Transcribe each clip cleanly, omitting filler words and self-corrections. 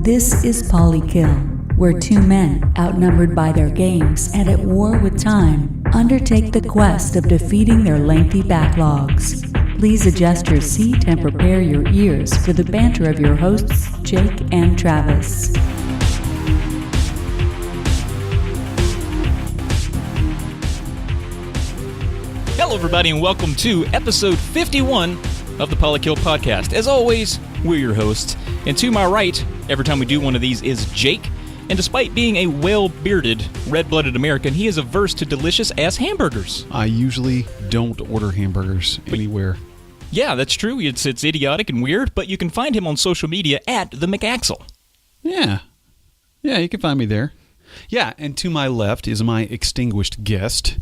This is Polykill, where two men, outnumbered by their games and at war with time, undertake the quest of defeating their lengthy backlogs. Please adjust your seat and prepare your ears for the banter of your hosts, Jake and Travis. Hello, everybody, and welcome to episode 51 of the Polykill podcast. As always, we're your hosts, and to my right, every time we do one of these, is Jake. And despite being a well-bearded, red-blooded American, he is averse to delicious-ass hamburgers. I usually don't order hamburgers anywhere. Yeah, that's true. It's idiotic and weird, but you can find him on social media at the McAxel. Yeah, you can find me there. Yeah, and to my left is my extinguished guest.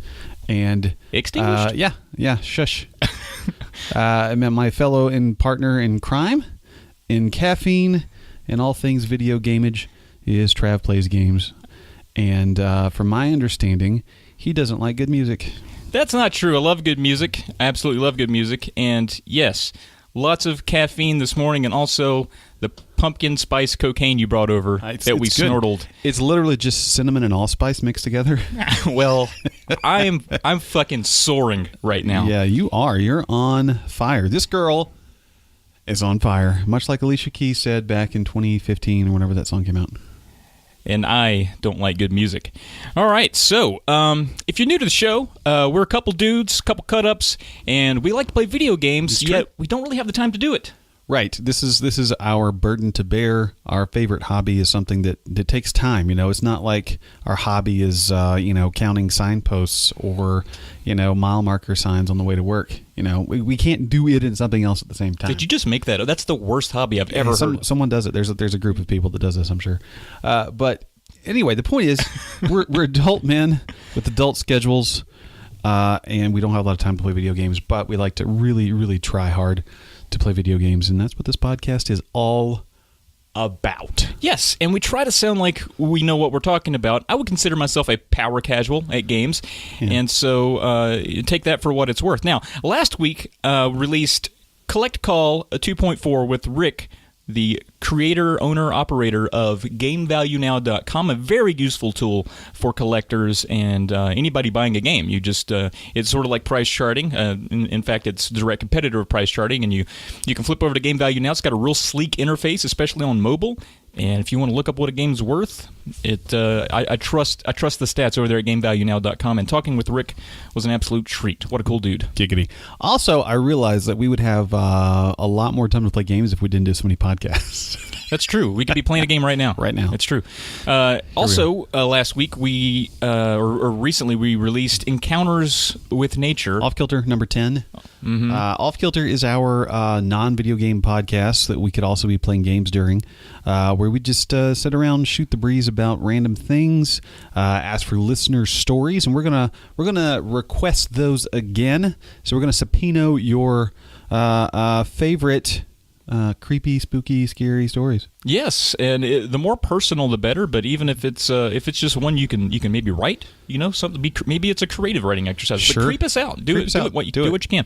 And extinguished? Yeah, shush. I met my fellow and partner in crime, in caffeine, and all things video gamage is Trav Plays Games. And from my understanding, he doesn't like good music. That's not true. I love good music. I absolutely love good music. And yes, lots of caffeine this morning, and also the pumpkin spice cocaine you brought over that we snortled. It's literally just cinnamon and allspice mixed together. Well, I'm fucking soaring right now. Yeah, you are. You're on fire. This girl is on fire, much like Alicia Keys said back in 2015 or whenever that song came out. And I don't like good music. All right, so if you're new to the show, we're a couple dudes, a couple cut-ups, and we like to play video games, yet we don't really have the time to do it. Right. This is our burden to bear. Our favorite hobby is something that takes time. You know, it's not like our hobby is, counting signposts or, mile marker signs on the way to work. You know, we can't do it and something else at the same time. Did you just make that up? That's the worst hobby I've ever heard. Someone does it. There's a group of people that does this, I'm sure. But anyway, the point is we're adult men with adult schedules, and we don't have a lot of time to play video games, but we like to really, really try hard to play video games, and that's what this podcast is all about. Yes, and we try to sound like we know what we're talking about. I would consider myself a power casual at games, and so take that for what it's worth. Now, last week released Collect Call 2.4 with Rick, the creator, owner, operator of GameValueNow.com, a very useful tool for collectors and anybody buying a game. You just it's sort of like price charting. In fact, it's a direct competitor of price charting, and you can flip over to Game Value Now. It's got a real sleek interface, especially on mobile. And if you want to look up what a game's worth, I trust the stats over there at GameValueNow.com. And talking with Rick was an absolute treat. What a cool dude. Giggity. Also, I realized that we would have a lot more time to play games if we didn't do so many podcasts. That's true. We could be playing a game right now. Right now. It's true. Also, last week or recently we released Encounters with Nature. Off Kilter number 10. Mm-hmm. Off Kilter is our non-video game podcast that we could also be playing games during, where we just sit around, shoot the breeze about random things, ask for listener stories, and we're gonna request those again. So we're gonna subpoena your favorite creepy, spooky, scary stories. Yes, and the more personal, the better. But even if it's just one, you can maybe write. Something. Maybe it's a creative writing exercise. Sure. But creep us out. Do what you can,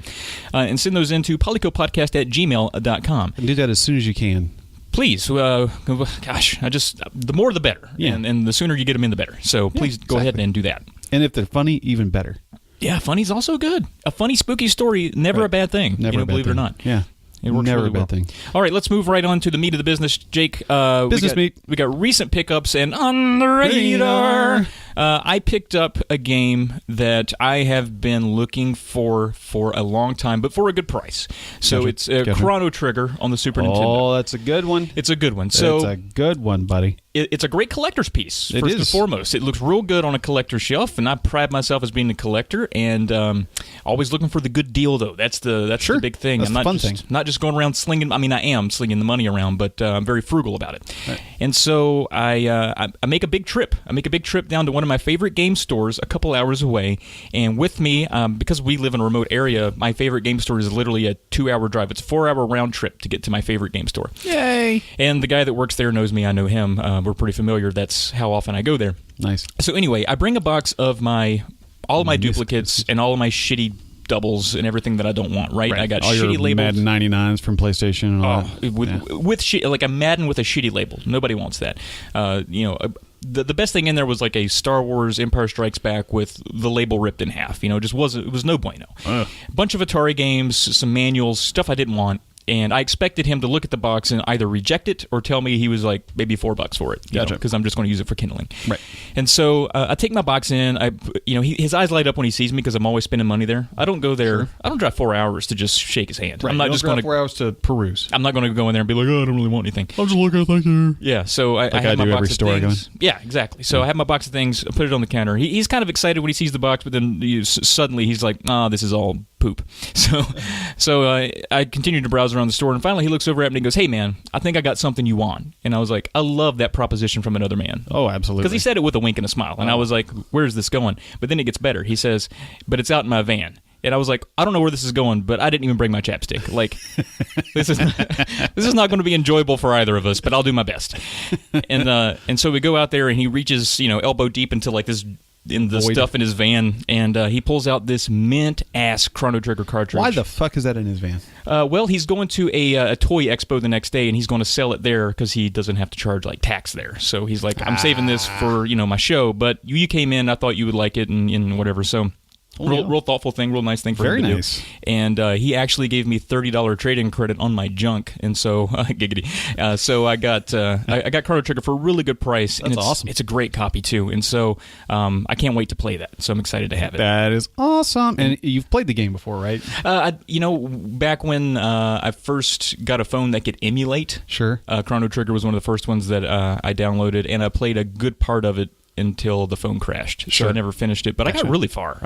and send those into polykillpodcast@gmail.com. And do that as soon as you can. Please, gosh, the more the better, and the sooner you get them in, the better. So please go ahead and do that. And if they're funny, even better. Yeah, funny's also good. A funny, spooky story, never a bad thing. Never a bad believe thing. it or not. Yeah. It works Never really a bad well. thing. All right, let's move right on to the meat of the business, Jake. Meat. We got recent pickups, and on the radar, I picked up a game that I have been looking for a long time, but for a good price. So Gotcha. It's Chrono Trigger on the Super Nintendo. Oh, that's a good one. It's a good one. So it's a good one, buddy. It's a great collector's piece, It first is. and foremost. It looks real good on a collector's shelf, and I pride myself as being a collector, and always looking for the good deal, though. That's the big thing. That's I'm the not fun just, thing. not just going around slinging. I mean, I am slinging the money around, but I'm very frugal about it. Right. And so I make a big trip. I make a big trip down to one of my favorite game stores a couple hours away, and with me, because we live in a remote area, my favorite game store is literally a 2-hour drive. It's a 4-hour round trip to get to my favorite game store. Yay! And the guy that works there knows me. I know him. We're pretty familiar. That's how often I go there. Nice. So anyway, I bring a box of all of my duplicates and all of my shitty doubles and everything that I don't want, right? I got all shitty your labels. Madden 99s from PlayStation and all that. With like a Madden with a shitty label. Nobody wants that. The best thing in there was like a Star Wars Empire Strikes Back with the label ripped in half. It was no bueno. A bunch of Atari games, some manuals, stuff I didn't want. And I expected him to look at the box and either reject it or tell me he was like maybe $4 for it, because I'm just going to use it for kindling. Right. And so I take my box in. His eyes light up when he sees me because I'm always spending money there. I don't go there. Sure. I don't drive 4 hours to just shake his hand. Right. I'm not just going to 4 hours to peruse. I'm not going to go in there and be like, oh, I don't really want anything. I'm just looking at thank you. Yeah. So I have my box of things. Yeah, exactly. So I have my box of things. I put it on the counter. He's kind of excited when he sees the box, but then suddenly he's like, this is all poop. So I continued to browse around the store, and finally he looks over at me and goes, hey man, I think I got something you want. And I was like, I love that proposition from another man. Oh, absolutely. Because he said it with a wink and a smile, and I was like, where's this going? But then it gets better. He says, but it's out in my van. And I was like, I don't know where this is going, but I didn't even bring my chapstick. Like, this is not going to be enjoyable for either of us, but I'll do my best. And so we go out there, and he reaches, elbow deep into like this in the stuff in his van, and he pulls out this mint-ass Chrono Trigger cartridge. Why the fuck is that in his van? Well, he's going to a toy expo the next day, and he's going to sell it there because he doesn't have to charge like tax there. So he's like, I'm saving this for my show, but you came in, I thought you would like it, and whatever. So real thoughtful thing, real nice thing for him to nice. do. And he actually gave me $30 trade-in credit on my junk, and so giggity. So I got Chrono Trigger for a really good price. That's awesome. It's a great copy too, and so I can't wait to play that. So I'm excited to have it. That is awesome. And you've played the game before, right? Back when I first got a phone that could emulate. Sure. Chrono Trigger was one of the first ones that I downloaded, and I played a good part of it until the phone crashed. Sure. So I never finished it, but I got really far.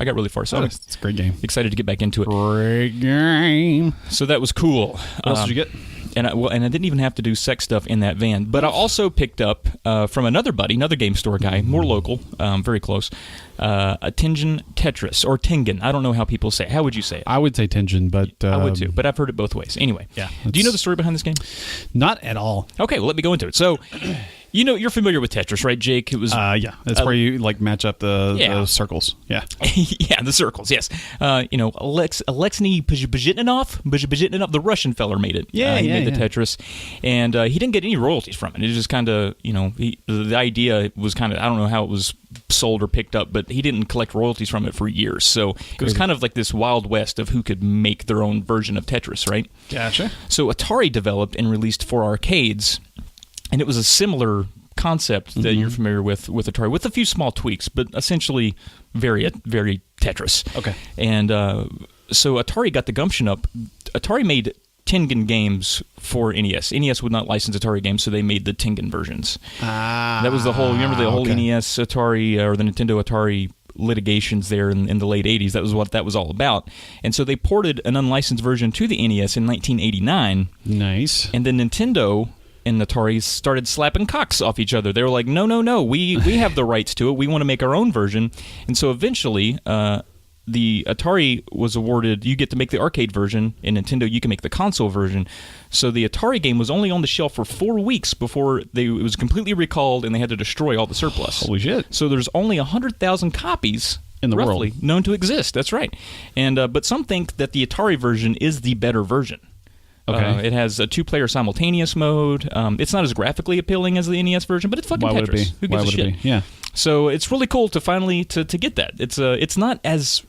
So it's a great game. Excited to get back into it. Great game. So that was cool. What else did you get? And I didn't even have to do sex stuff in that van. But I also picked up from another buddy, another game store guy, more local, very close, a Tengen Tetris, or Tengen. I don't know how people say it. How would you say it? I would say Tengen, but... I would too, but I've heard it both ways. Anyway, yeah, do you know the story behind this game? Not at all. Okay, well, let me go into it. So... you're familiar with Tetris, right, Jake? It was yeah. That's where you like match up the circles. Yeah, yeah, the circles. Yes, Alexei Pajitnov, the Russian feller, made it. Yeah, he made the Tetris, and he didn't get any royalties from it. It just kind of, the idea was kind of, I don't know how it was sold or picked up, but he didn't collect royalties from it for years. So it was kind of like this Wild West of who could make their own version of Tetris, right? Gotcha. So Atari developed and released for arcades. And it was a similar concept that you're familiar with Atari, with a few small tweaks, but essentially very Tetris. Okay. And so Atari got the gumption up. Atari made Tengen games for NES. NES would not license Atari games, so they made the Tengen versions. That was the whole, remember the whole NES Atari, or the Nintendo Atari litigations there in the late 80s. That was what that was all about. And so they ported an unlicensed version to the NES in 1989. Nice. And then Nintendo and Atari started slapping cocks off each other. They were like, no, we have the rights to it. We want to make our own version. And so eventually, the Atari was awarded, you get to make the arcade version, and Nintendo, you can make the console version. So the Atari game was only on the shelf for 4 weeks before it was completely recalled, and they had to destroy all the surplus. Holy shit. So there's only 100,000 copies in the roughly world known to exist. That's right. And but some think that the Atari version is the better version. Okay. It has a 2-player simultaneous mode. It's not as graphically appealing as the NES version, but it's fucking Why Tetris. would it be? Who gives Why a would shit? it be? Yeah. So it's really cool to finally to get that. It's not as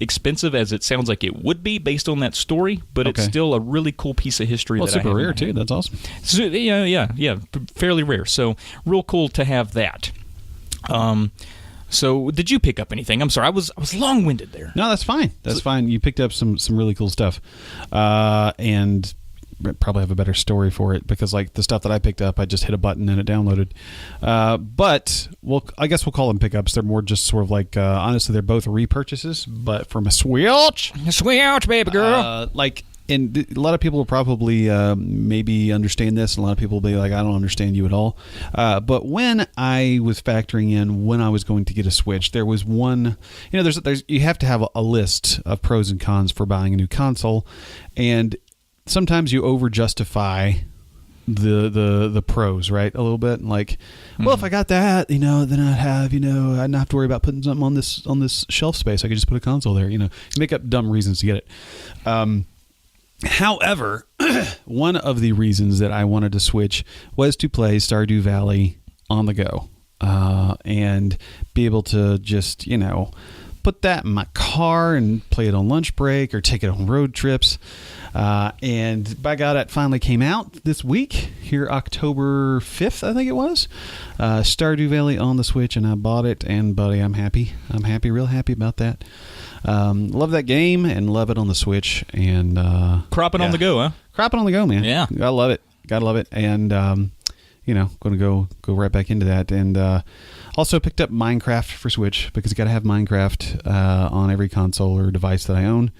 expensive as it sounds like it would be based on that story, but it's still a really cool piece of history. Well, that super I have rare too. That's awesome. So, yeah, fairly rare. So real cool to have that. So did you pick up anything? I'm sorry, I was long-winded there. No, that's fine. That's fine. You picked up some really cool stuff, and probably have a better story for it because like the stuff that I picked up, I just hit a button and it downloaded. But I guess we'll call them pickups. They're more just sort of like honestly, they're both repurchases, but from a Switch. Switch, baby girl. And a lot of people will probably maybe understand this, and a lot of people will be like, I don't understand you at all. But when I was factoring in when I was going to get a Switch, there was one, there's you have to have a list of pros and cons for buying a new console, and sometimes you over-justify the pros, right? A little bit like, well, if I got that, then I'd not have to worry about putting something on this shelf space. I could just put a console there. You make up dumb reasons to get it. However, one of the reasons that I wanted to switch was to play Stardew Valley on the go, and be able to just put that in my car and play it on lunch break or take it on road trips. And by God, it finally came out this week, here October 5th, I think it was. Stardew Valley on the Switch, and I bought it, and buddy, I'm happy. Real happy about that. Love that game and love it on the Switch. And cropping on the go, huh? Cropping on the go, man. Yeah. Gotta love it. And, going to go right back into that. And also picked up Minecraft for Switch because you got to have Minecraft on every console or device that I own.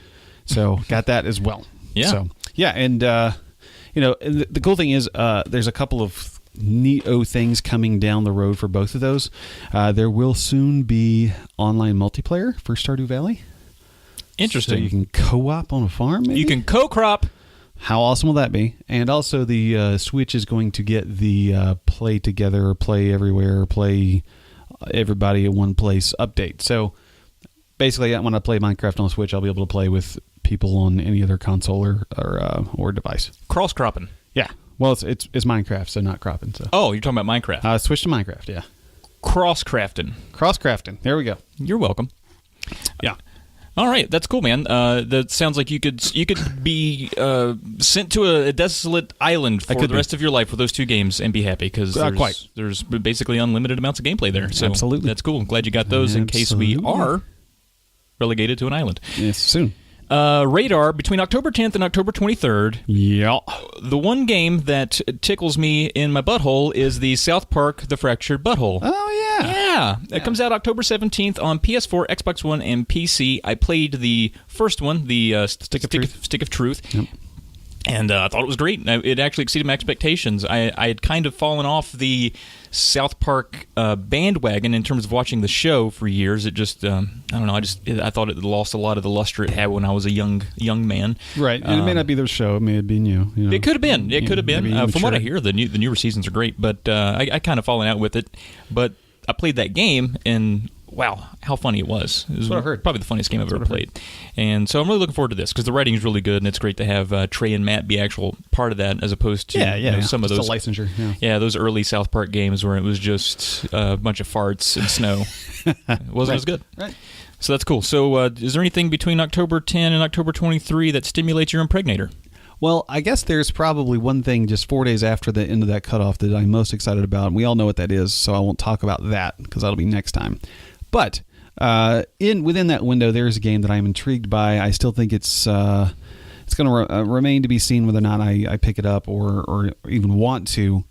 So got that as well. Yeah. So yeah, and the cool thing is there's a couple of neato things coming down the road for both of those. There will soon be online multiplayer for Stardew Valley. Interesting. So you can co-op on a farm. Maybe? You can co-crop. How awesome will that be? And also the Switch is going to get the play together, or play everywhere, or play everybody in one place update. So basically, when I play Minecraft on the Switch, I'll be able to play with people on any other console or device. Cross-cropping. Yeah. Well, it's Minecraft, so not cropping. So. Oh, you're talking about Minecraft. Switch to Minecraft, yeah. Cross-crafting. Cross-crafting. There we go. You're welcome. Yeah. All right, that's cool, man. That sounds like you could be sent to a desolate island for the rest of your life with those two games and be happy, because there's basically unlimited amounts of gameplay there. So absolutely. That's cool. I'm glad you got those in case we are relegated to an island. Yes, soon. Radar, between October 10th and October 23rd. Yeah. The one game that tickles me in my butthole is the South Park The Fractured Butthole. Oh, yeah. Yeah. It comes out October 17th on PS4, Xbox One, and PC. I played the first one, the Stick of Truth. Yep. And I thought it was great. It actually exceeded my expectations. I had kind of fallen off the South Park bandwagon in terms of watching the show for years. It just, I don't know. I thought it lost a lot of the luster it had when I was a young man. Right, and it may not be the show. It may have been you. It could have been. It could have been. From what I hear, the newer seasons are great, but I kind of fallen out with it. But I played that game, and wow, how funny it was. It was what I've heard. Probably the funniest game I've ever played. And so I'm really looking forward to this, because the writing is really good, and it's great to have Trey and Matt be actual part of that, as opposed to some of those a licensure. Yeah, those early South Park games where it was just a bunch of farts and snow. It wasn't as good. Right. So that's cool. So is there anything between October 10 and October 23 that stimulates your impregnator? Well, I guess there's probably one thing just 4 days after the end of that cutoff that I'm most excited about, and we all know what that is, so I won't talk about that, because that'll be next time. But within that window, there's a game that I'm intrigued by. I still think it's going to remain to be seen whether or not I pick it up or even want to.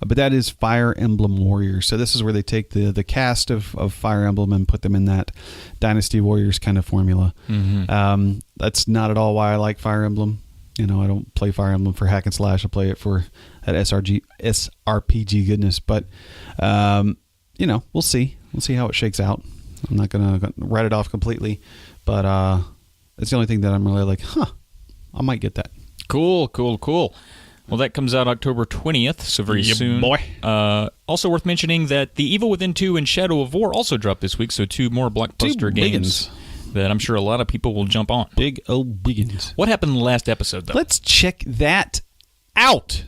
But that is Fire Emblem Warriors. So this is where they take the cast of Fire Emblem and put them in that Dynasty Warriors kind of formula. Mm-hmm. That's not at all why I like Fire Emblem. I don't play Fire Emblem for hack and slash. I play it for that SRPG goodness. But we'll see. We'll see how it shakes out. I'm not going to write it off completely, but it's the only thing that I'm really like, I might get that. Cool. Well, that comes out October 20th, so very soon. Boy. Also worth mentioning that The Evil Within 2 and Shadow of War also dropped this week, so two more blockbuster games that I'm sure a lot of people will jump on. Big old biggins. What happened in the last episode, though? Let's check that out.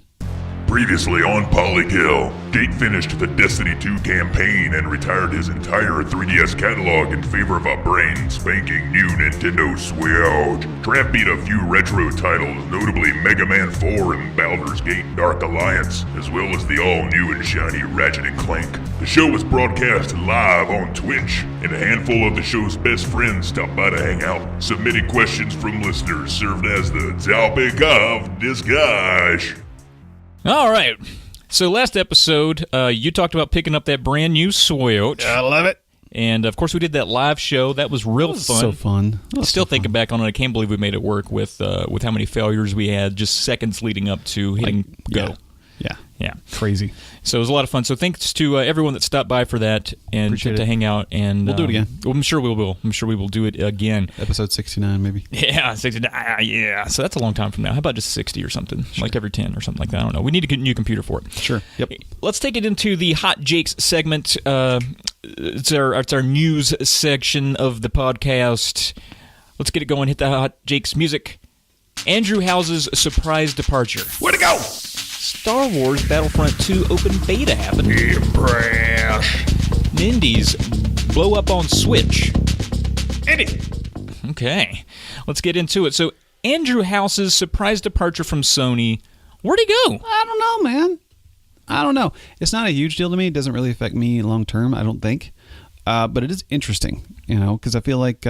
Previously on Polykill, Jake finished the Destiny 2 campaign and retired his entire 3DS catalog in favor of a brand-spanking new Nintendo Switch. Trav beat a few retro titles, notably Mega Man 4 and Baldur's Gate Dark Alliance, as well as the all-new and shiny Ratchet & Clank. The show was broadcast live on Twitch, and a handful of the show's best friends stopped by to hang out, submitting questions from listeners served as the topic of discussion. All right. So last episode, you talked about picking up that brand new Switch. I love it. And, of course, we did that live show. That was real fun. So fun. Still thinking back on it, I can't believe we made it work with how many failures we had just seconds leading up to hitting go. Yeah. Yeah. crazy. So it was a lot of fun. So thanks to everyone that stopped by for that and to hang out. And we'll do it again. I'm sure we will. I'm sure we will do it again. Episode 69, maybe. Yeah, 69. Yeah. So that's a long time from now. How about just 60 or something? Sure. Like every 10 or something like that. I don't know. We need a new computer for it. Sure. Yep. Let's take it into the Hot Jakes segment. It's our news section of the podcast. Let's get it going. Hit the Hot Jakes music. Andrew House's surprise departure. Where'd it go? Star Wars Battlefront 2 open beta happened. Impress. Nindies blow up on Switch. Andy. Okay, let's get into it. So, Andrew House's surprise departure from Sony. Where'd he go? I don't know, man. I don't know. It's not a huge deal to me. It doesn't really affect me long term, I don't think. But it is interesting, because I feel like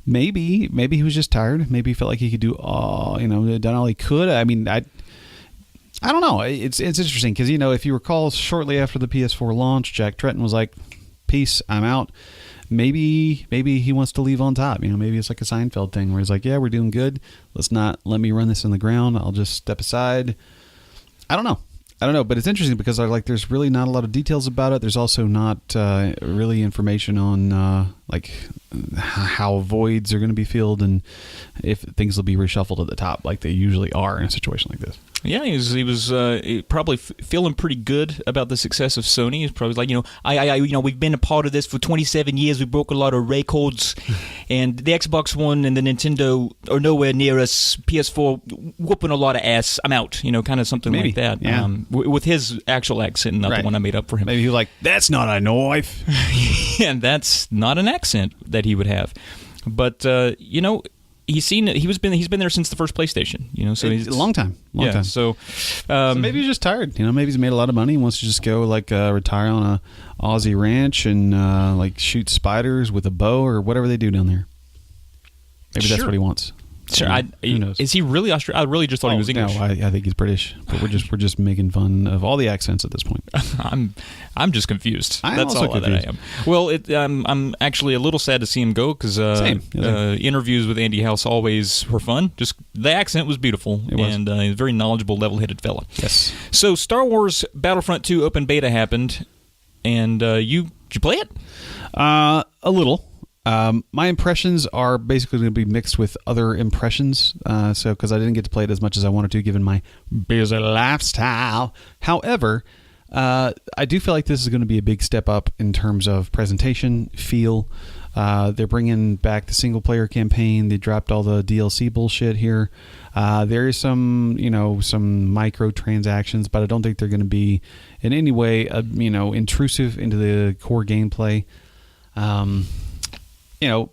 maybe he was just tired. Maybe he felt like he could do done all he could. I mean, I don't know. It's interesting because, if you recall, shortly after the PS4 launch, Jack Tretton was like, peace, I'm out. Maybe he wants to leave on top. Maybe it's like a Seinfeld thing where he's like, yeah, we're doing good. Let's not let me run this in the ground. I'll just step aside. I don't know, but it's interesting because there's really not a lot of details about it. There's also not really information on how voids are going to be filled and if things will be reshuffled at the top like they usually are in a situation like this. Yeah, he was probably feeling pretty good about the success of Sony. He's probably like, we've been a part of this for 27 years. We broke a lot of records, and the Xbox One and the Nintendo are nowhere near us. PS4 whooping a lot of ass. I'm out. Kind of something Maybe. like that. Yeah. With his actual accent, not the one I made up for him. Maybe he was like, that's not a knife. And that's not an accent that he would have. But he's been there since the first PlayStation, so he's a long time. So maybe he's just tired. Maybe he's made a lot of money. He wants to just go retire on a Aussie ranch and shoot spiders with a bow or whatever they do down there. Maybe that's what he wants. Sure. Who knows? Is he really Australian? I really just thought he was English. No, I think he's British. But we're just making fun of all the accents at this point. I'm just confused. That's all confused. that I am. Well, I'm actually a little sad to see him go because interviews with Andy House always were fun. Just the accent was beautiful. It was. And he's a very knowledgeable, level-headed fella. Yes. So Star Wars Battlefront 2 open beta happened, and did you play it? A little. My impressions are basically going to be mixed with other impressions, because I didn't get to play it as much as I wanted to, given my busy lifestyle. However, I do feel like this is going to be a big step up in terms of presentation, feel. They're bringing back the single-player campaign. They dropped all the DLC bullshit here. There is some microtransactions, but I don't think they're going to be in any way, intrusive into the core gameplay.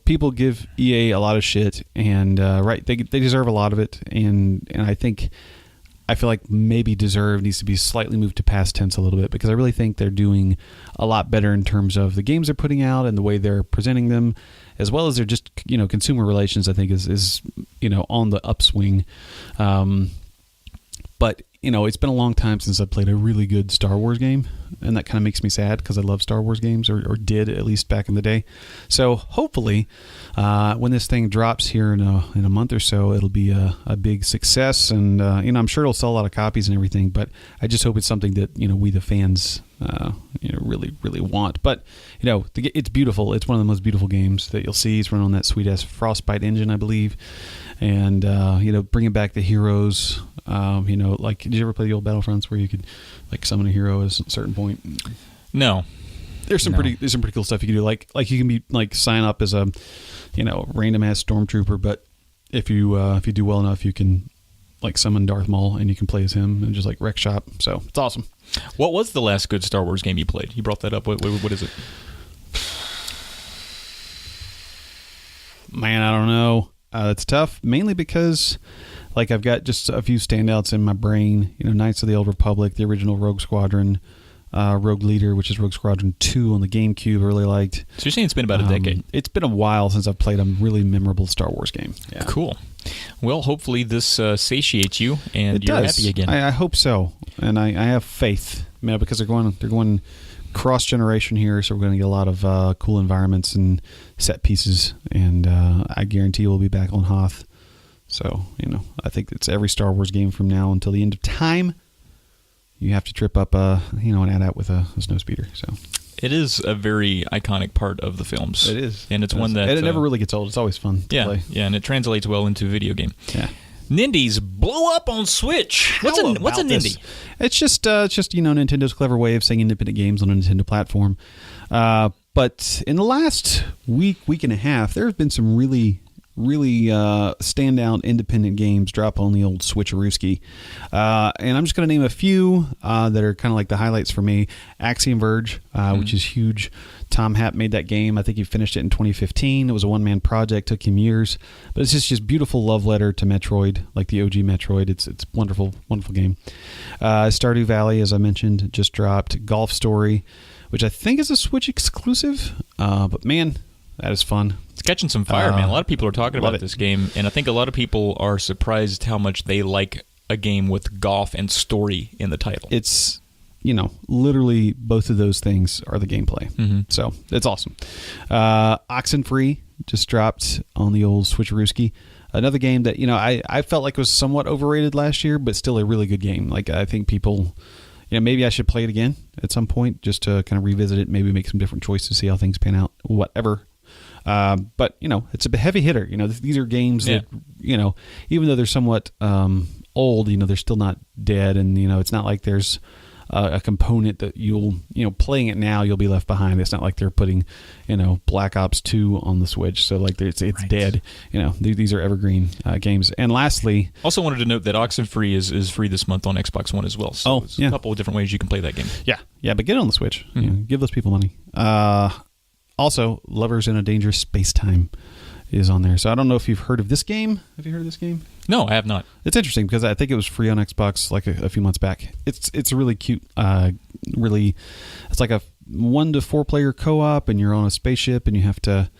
People give EA a lot of shit, and they deserve a lot of it, and I feel like maybe deserve needs to be slightly moved to past tense a little bit, because I really think they're doing a lot better in terms of the games they're putting out and the way they're presenting them, as well as their just consumer relations. I think is on the upswing, but it's been a long time since I played a really good Star Wars game, and that kind of makes me sad because I love Star Wars games, or did at least back in the day. So hopefully, when this thing drops here in a month or so, it'll be a big success, and I'm sure it'll sell a lot of copies and everything. But I just hope it's something that we the fans really really want. But it's beautiful. It's one of the most beautiful games that you'll see. It's running on that sweet ass Frostbite engine, I believe. And bringing back the heroes. Did you ever play the old Battlefronts where you could summon a hero at a certain point? No. There's some pretty cool stuff you can do. Like you can be sign up as a random ass stormtrooper, but if you do well enough, you can summon Darth Maul and you can play as him and just wreck shop. So it's awesome. What was the last good Star Wars game you played? You brought that up. What is it? Man, I don't know. It's tough, mainly because I've got just a few standouts in my brain. Knights of the Old Republic, the original Rogue Squadron, Rogue Leader, which is Rogue Squadron 2 on the GameCube, I really liked. So you're saying it's been about a decade? It's been a while since I've played a really memorable Star Wars game. Yeah. Cool. Well, hopefully this satiates you and you're happy again. I hope so, and I have faith. Because they're going cross generation here, so we're going to get a lot of cool environments and set pieces, and I guarantee we'll be back on Hoth. So I think it's every Star Wars game from now until the end of time. you have to trip up an AT-AT with a snow speeder. So it is a very iconic part of the films. It is, and it's one that and it never really gets old. It's always fun to play. Yeah, and it translates well into a video game. Yeah. Nindies blew up on Switch. What's a Nindy? It's just Nintendo's clever way of saying independent games on a Nintendo platform. But in the last week and a half, there have been some really standout independent games drop on the old Switcherooski. And I'm just going to name a few that are kind of like the highlights for me. Axiom Verge, which is huge. Tom Happ made that game. I think he finished it in 2015. It was a one-man project, took him years. But it's just beautiful love letter to Metroid, like the OG Metroid. It's a wonderful, wonderful game. Stardew Valley, as I mentioned, just dropped. Golf Story, which I think is a Switch exclusive. But man, that is fun. It's catching some fire, man. A lot of people are talking about this game, and I think a lot of people are surprised how much they like a game with golf and story in the title. It's, literally both of those things are the gameplay. Mm-hmm. So it's awesome. Oxenfree just dropped on the old Switcherooski. Another game that, I felt like was somewhat overrated last year, but still a really good game. Like, I think people... maybe I should play it again at some point just to kind of revisit it, maybe make some different choices, see how things pan out, whatever. But, it's a heavy hitter. These are games that, even though they're somewhat old, they're still not dead. And, it's not like there's a component that you'll, playing it now, you'll be left behind. It's not like they're putting, Black Ops 2 on the Switch. So, like, it's right. Dead. These are evergreen games. And lastly... Also wanted to note that Oxenfree is free this month on Xbox One as well. So there's a couple of different ways you can play that game. Yeah, but get it on the Switch. Mm-hmm. Give those people money. Also, Lovers in a Dangerous Space-Time is on there. So I don't know if you've heard of this game. Have you heard of this game? No, I have not. It's interesting because I think it was free on Xbox like a few months back. It's really cute. It's like a 1 to 4 player co-op, and you're on a spaceship, and you have to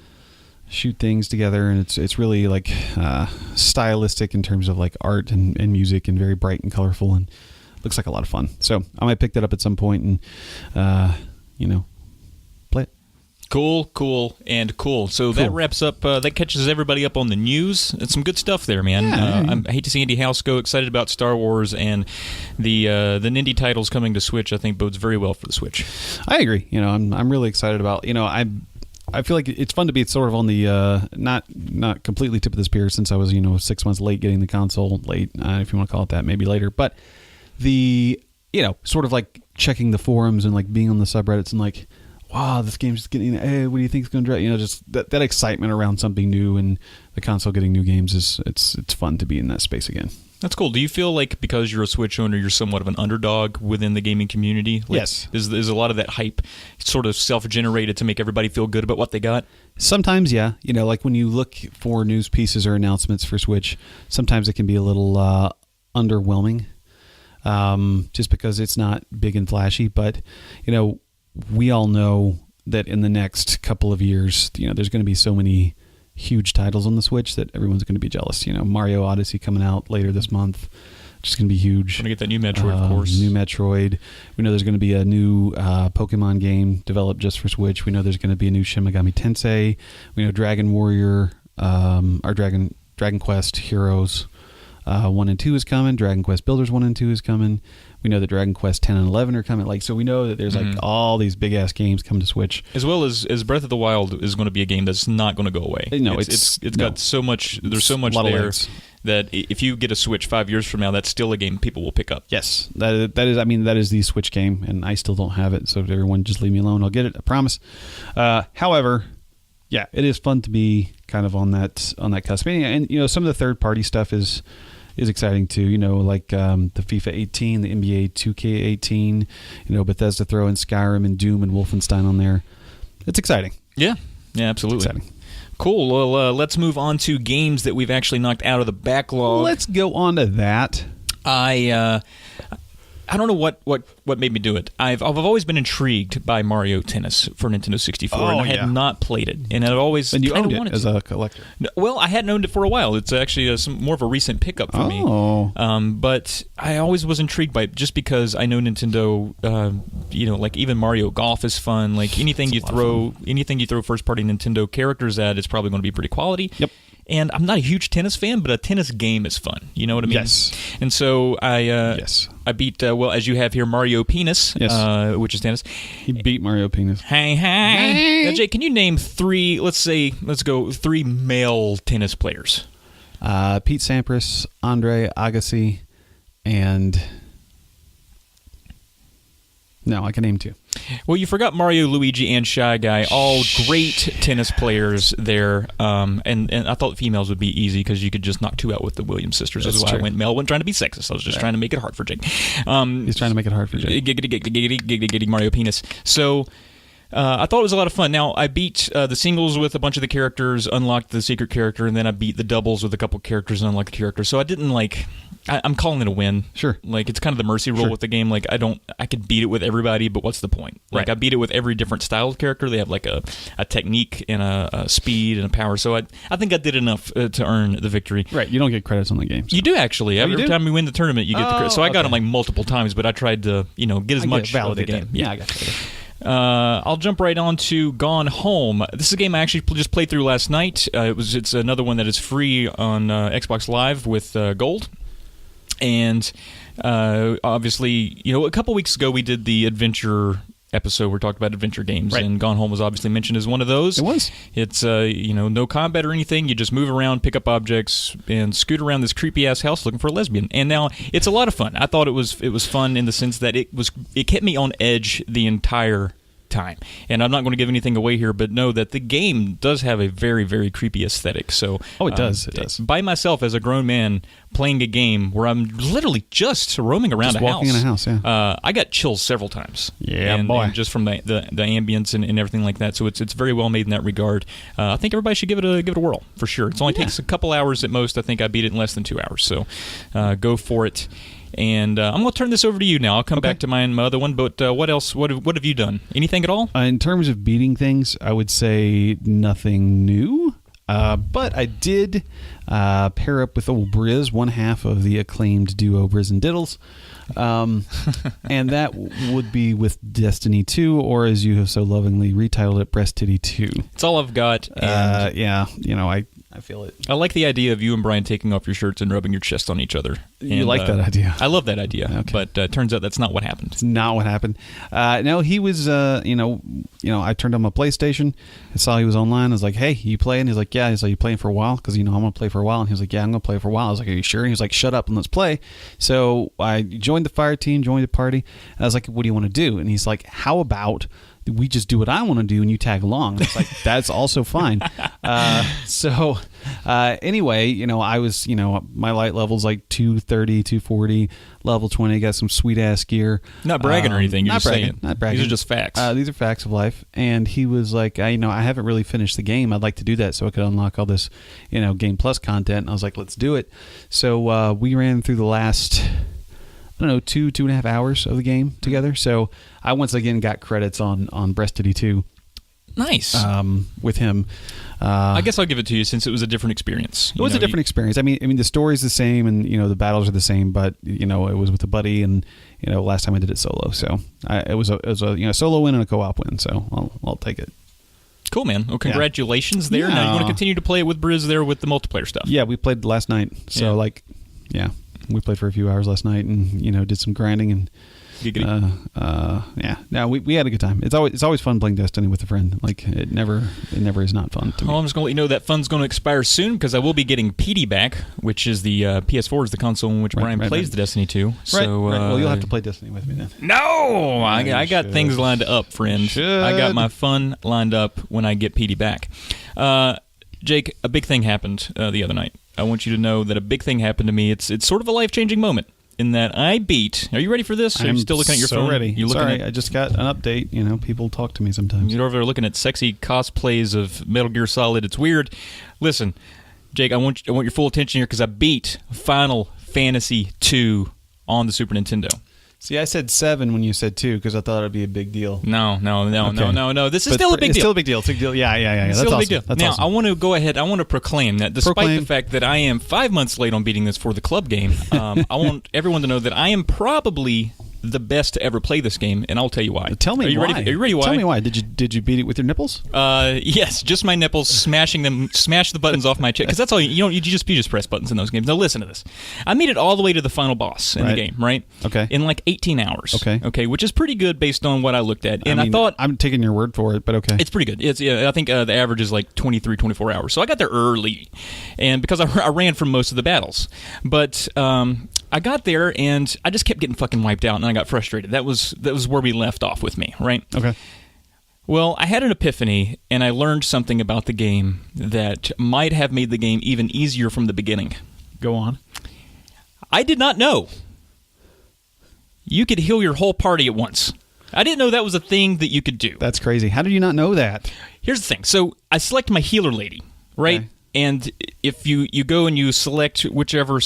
shoot things together, and it's really like stylistic in terms of like art and music, and very bright and colorful, and looks like a lot of fun. So I might pick that up at some point and play it. Cool. So that wraps up, that catches everybody up on the news. It's some good stuff there, man. Yeah. I hate to see Andy House go. Excited about Star Wars, and the Nindy titles coming to Switch, I think bodes very well for the Switch. I agree. I'm really excited about, I feel like it's fun to be sort of on the, not completely tip of the spear since I was, 6 months late getting the console, late, if you want to call it that, maybe later. But the, sort of like checking the forums and like being on the subreddits and like, wow, this game's just getting, hey, what do you think is going to drive? Just that excitement around something new and the console getting new games it's fun to be in that space again. That's cool. Do you feel like because you're a Switch owner, you're somewhat of an underdog within the gaming community? Like, yes. Is a lot of that hype sort of self-generated to make everybody feel good about what they got? Sometimes, yeah. Like when you look for news pieces or announcements for Switch, sometimes it can be a little underwhelming just because it's not big and flashy. But, we all know that in the next couple of years, there's going to be so many huge titles on the Switch that everyone's going to be jealous. Mario Odyssey coming out later this month, just going to be huge. Going to get that new Metroid, of course. New Metroid. We know there's going to be a new Pokemon game developed just for Switch. We know there's going to be a new Shin Megami Tensei. We know Dragon Warrior, or Dragon Quest Heroes 1 and 2 is coming. Dragon Quest Builders 1 and 2 is coming. We know that Dragon Quest 10 and 11 are coming. So we know that there's like all these big ass games coming to Switch. As well as Breath of the Wild is going to be a game that's not going to go away. No, it's got so much. There's so much there that if you get a Switch 5 years from now, that's still a game people will pick up. Yes, that is. I mean, that is the Switch game, and I still don't have it. So if everyone just leave me alone, I'll get it. I promise. However, yeah, it is fun to be kind of on that cusp. And some of the third party stuff is exciting too, like the FIFA 18, the NBA 2K18, Bethesda throwing Skyrim and Doom and Wolfenstein on there. It's exciting. Yeah, absolutely. Exciting. Cool. Well, let's move on to games that we've actually knocked out of the backlog. Let's go on to that. I don't know what made me do it. I've always been intrigued by Mario Tennis for Nintendo 64, and I had not played it. And I've always and you kind owned of wanted it as a collector. Well, I hadn't owned it for a while. It's actually more of a recent pickup for me. But I always was intrigued by it just because I know Nintendo. Like even Mario Golf is fun. Like anything you throw first party Nintendo characters at is probably going to be pretty quality. Yep. And I'm not a huge tennis fan, but a tennis game is fun. You know what I mean? Yes. And so I beat, as you have here, Mario Penis, which is tennis. He beat Mario Penis. Hey. Now, Jake, can you name three male tennis players? Pete Sampras, Andre Agassi, and... No, I can name 2. Well, you forgot Mario, Luigi, and Shy Guy, all great tennis players there. And I thought females would be easy because you could just knock 2 out with the Williams sisters. That's why I went male. I wasn't trying to be sexist. I was just trying to make it hard for Jake. He's trying to make it hard for Jake. Giggity, Mario Penis. So... I thought it was a lot of fun. Now, I beat the singles with a bunch of the characters, unlocked the secret character, and then I beat the doubles with a couple characters and unlocked the character. So I didn't I'm calling it a win. Sure. It's kind of the mercy rule with the game. I could beat it with everybody, but what's the point? I beat it with every different style of character. They have a technique and a speed and a power. So I think I did enough to earn the victory. Right. You don't get credits on the game. So. You do, actually. Every time we win the tournament, you get the credit. So I got them multiple times, but I tried to, get as much of the game. Yeah, I got it. I'll jump right on to Gone Home. This is a game I actually just played through last night. It's another one that is free on Xbox Live with Gold. And obviously, a couple weeks ago we did the adventure episode where we talked about adventure games, and Gone Home was obviously mentioned as one of those. It was. It's no combat or anything. You just move around, pick up objects, and scoot around this creepy ass house looking for a lesbian. And now it's a lot of fun. I thought it was fun in the sense that it kept me on edge the entire time. And I'm not going to give anything away here, but know that the game does have a very, very creepy aesthetic. So it does. It does. By myself as a grown man playing a game where I'm literally just roaming around walking in a house, yeah. I got chills several times. Yeah, and just from the ambience and everything like that. So it's very well made in that regard. I think everybody should give it a whirl for sure. It only takes a couple hours at most. I think I beat it in less than 2 hours. So go for it. And I'm going to turn this over to you now. I'll come back to my other one. But what else? What have you done? Anything at all? In terms of beating things, I would say nothing new. But I did pair up with old Briz, one half of the acclaimed duo Briz and Diddles. And that would be with Destiny 2, or as you have so lovingly retitled it, Breast Titty 2. It's all I've got. And I feel it. I like the idea of you and Brian taking off your shirts and rubbing your chest on each other. You like that idea? I love that idea. Okay. But turns out that's not what happened. It's not what happened. No, he was, I turned on my PlayStation. I saw he was online. I was like, hey, you playing? He's like, yeah. He's like, you playing for a while? Because, I'm going to play for a while. And he was like, yeah, I'm going to play for a while. I was like, are you sure? And he was like, shut up and let's play. So I joined the fire team, joined the party. And I was like, what do you want to do? And he's like, how about we just do what I want to do and you tag along? And it's like, that's also fine. Anyway, I was, my light level's like 230, 240, level 20, got some sweet ass gear. Not bragging or anything. You're not just bragging, saying. Not bragging. These are just facts. These are facts of life. And he was like, I haven't really finished the game. I'd like to do that so I could unlock all this, Game Plus content. And I was like, let's do it. So we ran through the last, 2.5 hours of the game together. So I once again got credits on Breast Titty 2. Nice. With him. I guess I'll give it to you since it was a different experience. It was a different experience. I mean, the story's the same, and the battles are the same, but it was with a buddy, and last time I did it solo, so it was a solo win and a co-op win. So I'll take it. Cool, man. Well, congratulations there. Yeah. Now you want to continue to play it with Briz there with the multiplayer stuff. Yeah, we played last night. So we played for a few hours last night, and did some grinding and. No, we had a good time. It's always fun playing Destiny with a friend. Like it never is not fun to me. Well, I'm just gonna let you know that fun's gonna expire soon because I will be getting PD back, which is the PS4 is the console in which Brian plays the Destiny 2. So well, you'll have to play Destiny with me then. No, I got things lined up, friend. I got my fun lined up when I get PD back. Jake, a big thing happened the other night. I want you to know that a big thing happened to me. It's sort of a life-changing moment. In that I beat. Are you ready for this? Are you still looking at your phone? Ready. You Sorry, I just got an update. People talk to me sometimes. You're over there looking at sexy cosplays of Metal Gear Solid. It's weird. Listen, Jake, I want your full attention here because I beat Final Fantasy II on the Super Nintendo. See, I said 7 when you said 2 because I thought it'd be a big deal. No. This is still a big deal. It's still a big deal. It's a big deal. Yeah. It's That's still a awesome. big deal. That's now, awesome. I want to go ahead. I want to proclaim that despite the fact that I am 5 months late on beating this for the club game, I want everyone to know that I am probably the best to ever play this game, and I'll tell you why. Tell me why. Are you ready why? Tell me why. Did you beat it with your nipples? Yes, just my nipples, smash the buttons off my chest, because that's all you just press buttons in those games. Now listen to this. I made it all the way to the final boss in the game, right? Okay. In like 18 hours. Okay, which is pretty good based on what I looked at. And I thought, I'm taking your word for it, but okay. It's pretty good. I think the average is like 23, 24 hours. So I got there early, and because I ran from most of the battles. But I got there, and I just kept getting fucking wiped out, and I got frustrated. That was where we left off with me, right? Okay. Well, I had an epiphany, and I learned something about the game that might have made the game even easier from the beginning. Go on. I did not know you could heal your whole party at once. I didn't know that was a thing that you could do. That's crazy. How did you not know that? Here's the thing. So I select my healer lady, right? Okay. And if you go and you select whichever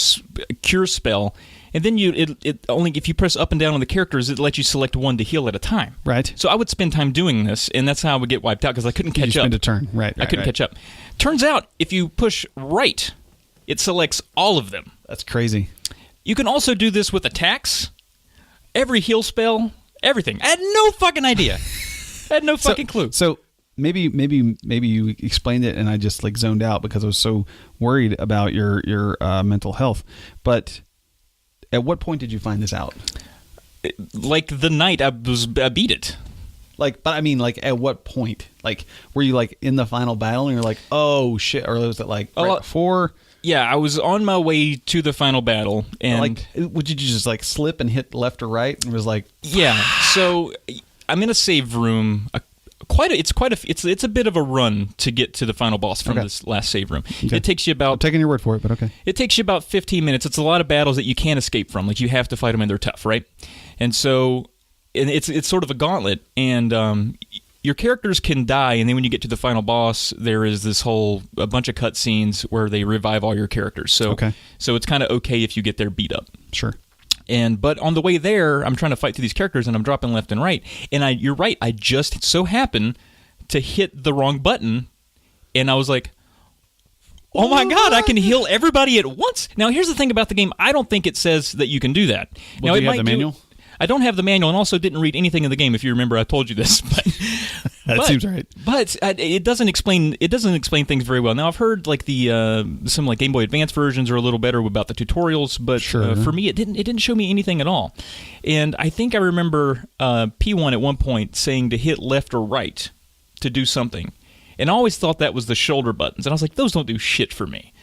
cure spell, and then it only if you press up and down on the characters, it lets you select one to heal at a time. Right. So I would spend time doing this, and that's how I would get wiped out because I couldn't catch up. You spend a turn. Right. I couldn't catch up. Turns out, if you push right, it selects all of them. That's crazy. You can also do this with attacks, every heal spell, everything. I had no fucking idea. I had no fucking clue. So maybe you explained it and I just like zoned out because I was so worried about your mental health. But at what point did you find this out? Like the night I beat it. Like, but I mean, like, at what point? Like, were you like in the final battle and you're like, oh shit, or was it like right before? Yeah, I was on my way to the final battle, and like, would you just like slip and hit left or right, and was like, yeah. So I'm in a save room. It's a bit of a run to get to the final boss from this last save room. Okay. It takes you about. I'm taking your word for it, but okay. It takes you about 15 minutes. It's a lot of battles that you can't escape from. Like you have to fight them, and they're tough, right? And so, it's sort of a gauntlet, and your characters can die, and then when you get to the final boss, there is a bunch of cutscenes where they revive all your characters. So, so it's kind of okay if you get there beat up. Sure. But on the way there, I'm trying to fight through these characters, and I'm dropping left and right. And you're right, I just so happened to hit the wrong button, and I was like, oh my god, I can heal everybody at once. Now, here's the thing about the game. I don't think it says that you can do that. Well, do you have the manual? I don't have the manual, and also didn't read anything in the game. If you remember, I told you this. That seems right. But it doesn't explain things very well. Now I've heard like some like Game Boy Advance versions are a little better about the tutorials, but for me it didn't show me anything at all. And I think I remember P1 at one point saying to hit left or right to do something, and I always thought that was the shoulder buttons, and I was like, those don't do shit for me.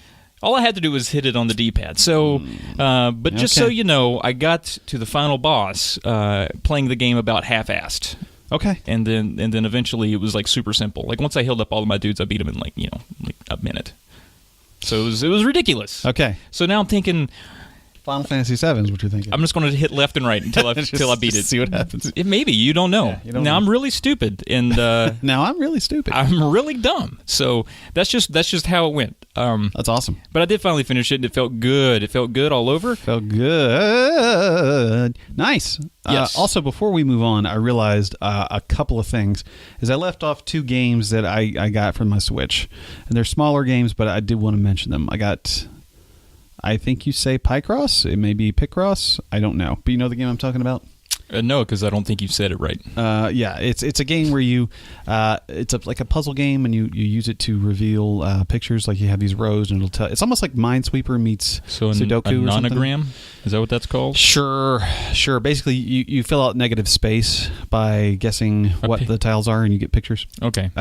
All I had to do was hit it on the D-pad. So, but just so you know, I got to the final boss playing the game about half-assed. Okay. And then eventually it was like super simple. Like once I healed up all of my dudes, I beat them in like a minute. So it was ridiculous. Okay. So now I'm thinking Final Fantasy VII is what you're thinking. I'm just going to hit left and right until I beat it. See what happens. Maybe you don't know. Yeah, now I'm really stupid, and now I'm really stupid. I'm really dumb. So that's just how it went. That's awesome. But I did finally finish it, and it felt good. It felt good all over. Felt good. Nice. Yes. Also, before we move on, I realized a couple of things. Is I left off 2 games that I got from my Switch, and they're smaller games, but I did want to mention them. I got. I think you say Picross. It may be Picross. I don't know. But you know the game I'm talking about? No, because I don't think you've said it right. Yeah, it's a game where you it's like a puzzle game, and you use it to reveal pictures. Like you have these rows, and it'll tell. It's almost like Minesweeper meets Sudoku. A nonogram? Is that what that's called? Sure. Basically, you fill out negative space by guessing what the tiles are, and you get pictures. Okay.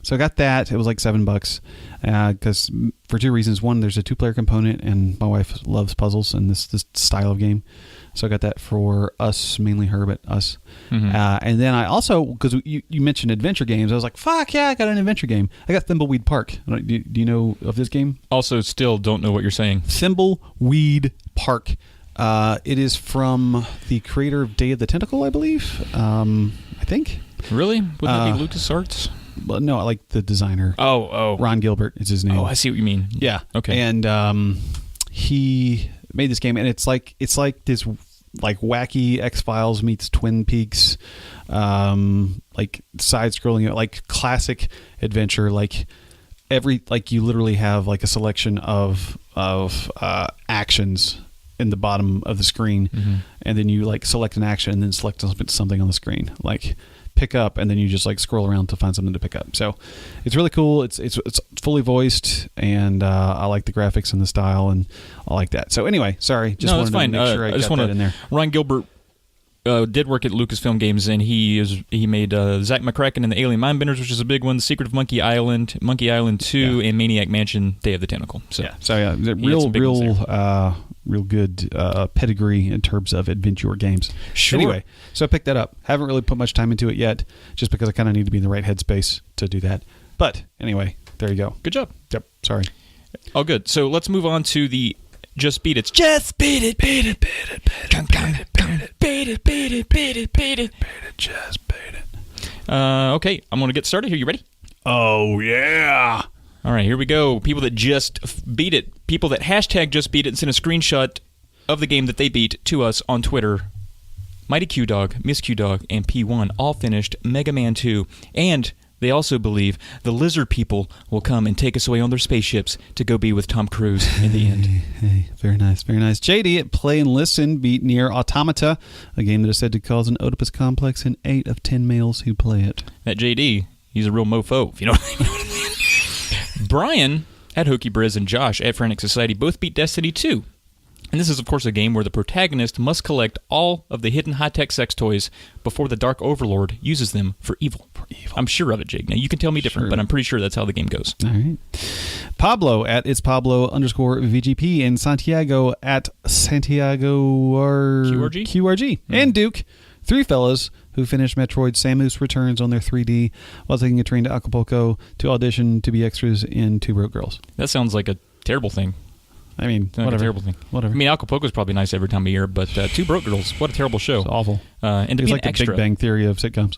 So I got that. It was like $7 because for 2 reasons. One, there's a 2-player component, and my wife loves puzzles and this style of game. So I got that for us, mainly her, but us. Mm-hmm. And then I also, because you mentioned adventure games, I was like, fuck yeah, I got an adventure game. I got Thimbleweed Park. Do you know of this game? Also, still don't know what you're saying. Thimbleweed Park. It is from the creator of Day of the Tentacle, I believe. I think. Really? Wouldn't that be LucasArts? Well, no, I like the designer. Oh. Ron Gilbert is his name. Oh, I see what you mean. Yeah. Okay. And he made this game, and it's like this like wacky X-Files meets Twin Peaks, like side-scrolling, like classic adventure. Like you literally have like a selection of actions in the bottom of the screen, and then you like select an action and then select something on the screen, like pick up, and then you just like scroll around to find something to pick up. So it's really cool. It's fully voiced, and I like the graphics and the style, and I like that. So anyway, sorry, just wanted to make sure I got that in there. Ryan Gilbert did work at Lucasfilm Games, and he made Zack McCracken and the Alien Mindbenders, which is a big one, The Secret of Monkey Island 2, and Maniac Mansion: Day of the Tentacle. So real good pedigree in terms of adventure games. Sure. Anyway, so I picked that up. Haven't really put much time into it yet, just because I kind of need to be in the right headspace to do that. But anyway, there you go. Good job. Yep. Sorry. Oh, good. So let's move on to the Just Beat It. Just beat it, beat it, beat it, beat it, beat it, beat it, beat it, beat it, just beat it. Okay, I'm going to get started here. You ready? Oh, yeah. All right, here we go. People that just beat it. People that hashtag just beat it and send a screenshot of the game that they beat to us on Twitter. Mighty Q Dog, Miss Q Dog, and P1 all finished Mega Man 2. And they also believe the lizard people will come and take us away on their spaceships to go be with Tom Cruise in the end. Hey, very nice, very nice. JD at Play and Listen beat Nier Automata, a game that is said to cause an Oedipus complex in 8 of 10 males who play it. That JD, he's a real mofo, if you know what I mean. Brian at Hokey Briz and Josh at Frantic Society both beat Destiny 2. And this is, of course, a game where the protagonist must collect all of the hidden high-tech sex toys before the Dark Overlord uses them for evil. I'm sure of it, Jake. Now, you can tell me different, but I'm pretty sure that's how the game goes. All right. Pablo at It's Pablo _VGP and Santiago at Santiago QRG. And Duke, three fellas who finished Metroid Samus Returns on their 3D while taking a train to Acapulco to audition to be extras in Two Broke Girls. That sounds like a terrible thing. I mean, whatever. A terrible thing. Whatever. I mean, Acapulco's probably nice every time of year, but Two Broke Girls, what a terrible show. It's awful. And to it's be like an extra, the Big Bang Theory of sitcoms.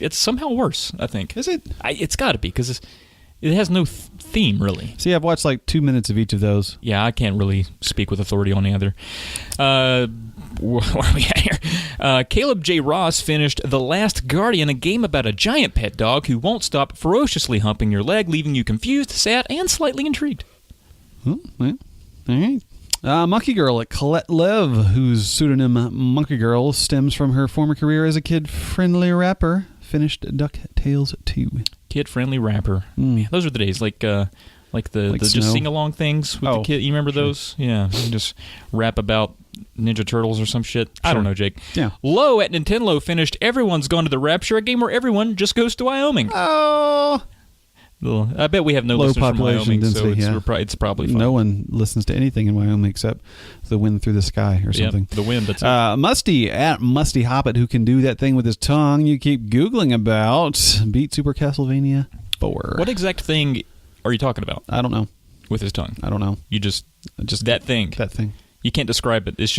It's somehow worse, I think. Is it? It's got to be, because it has no theme, really. See, I've watched like 2 minutes of each of those. Yeah, I can't really speak with authority on either. Where are we at here? Caleb J. Ross finished The Last Guardian, a game about a giant pet dog who won't stop ferociously humping your leg, leaving you confused, sad, and slightly intrigued. Oh, yeah. All right. Monkey Girl at Colette Lev, whose pseudonym Monkey Girl stems from her former career as a kid-friendly rapper, finished DuckTales 2. Kid-friendly rapper. Man, those are the days, like the just sing-along things with the kid. You remember those? Yeah, you just rap about Ninja Turtles or some shit. Sure. I don't know, Jake. Yeah. Low at Nintendo finished Everyone's Gone to the Rapture, a game where everyone just goes to Wyoming. Oh. I bet we have no listeners from Wyoming, density, so it's probably fun. No one listens to anything in Wyoming except the wind through the sky or something. The wind, that's it. Musty at Musty Hobbit, who can do that thing with his tongue you keep Googling about, beat Super Castlevania 4. What exact thing are you talking about? I don't know. With his tongue? I don't know. You just that thing. That thing. You can't describe it. It's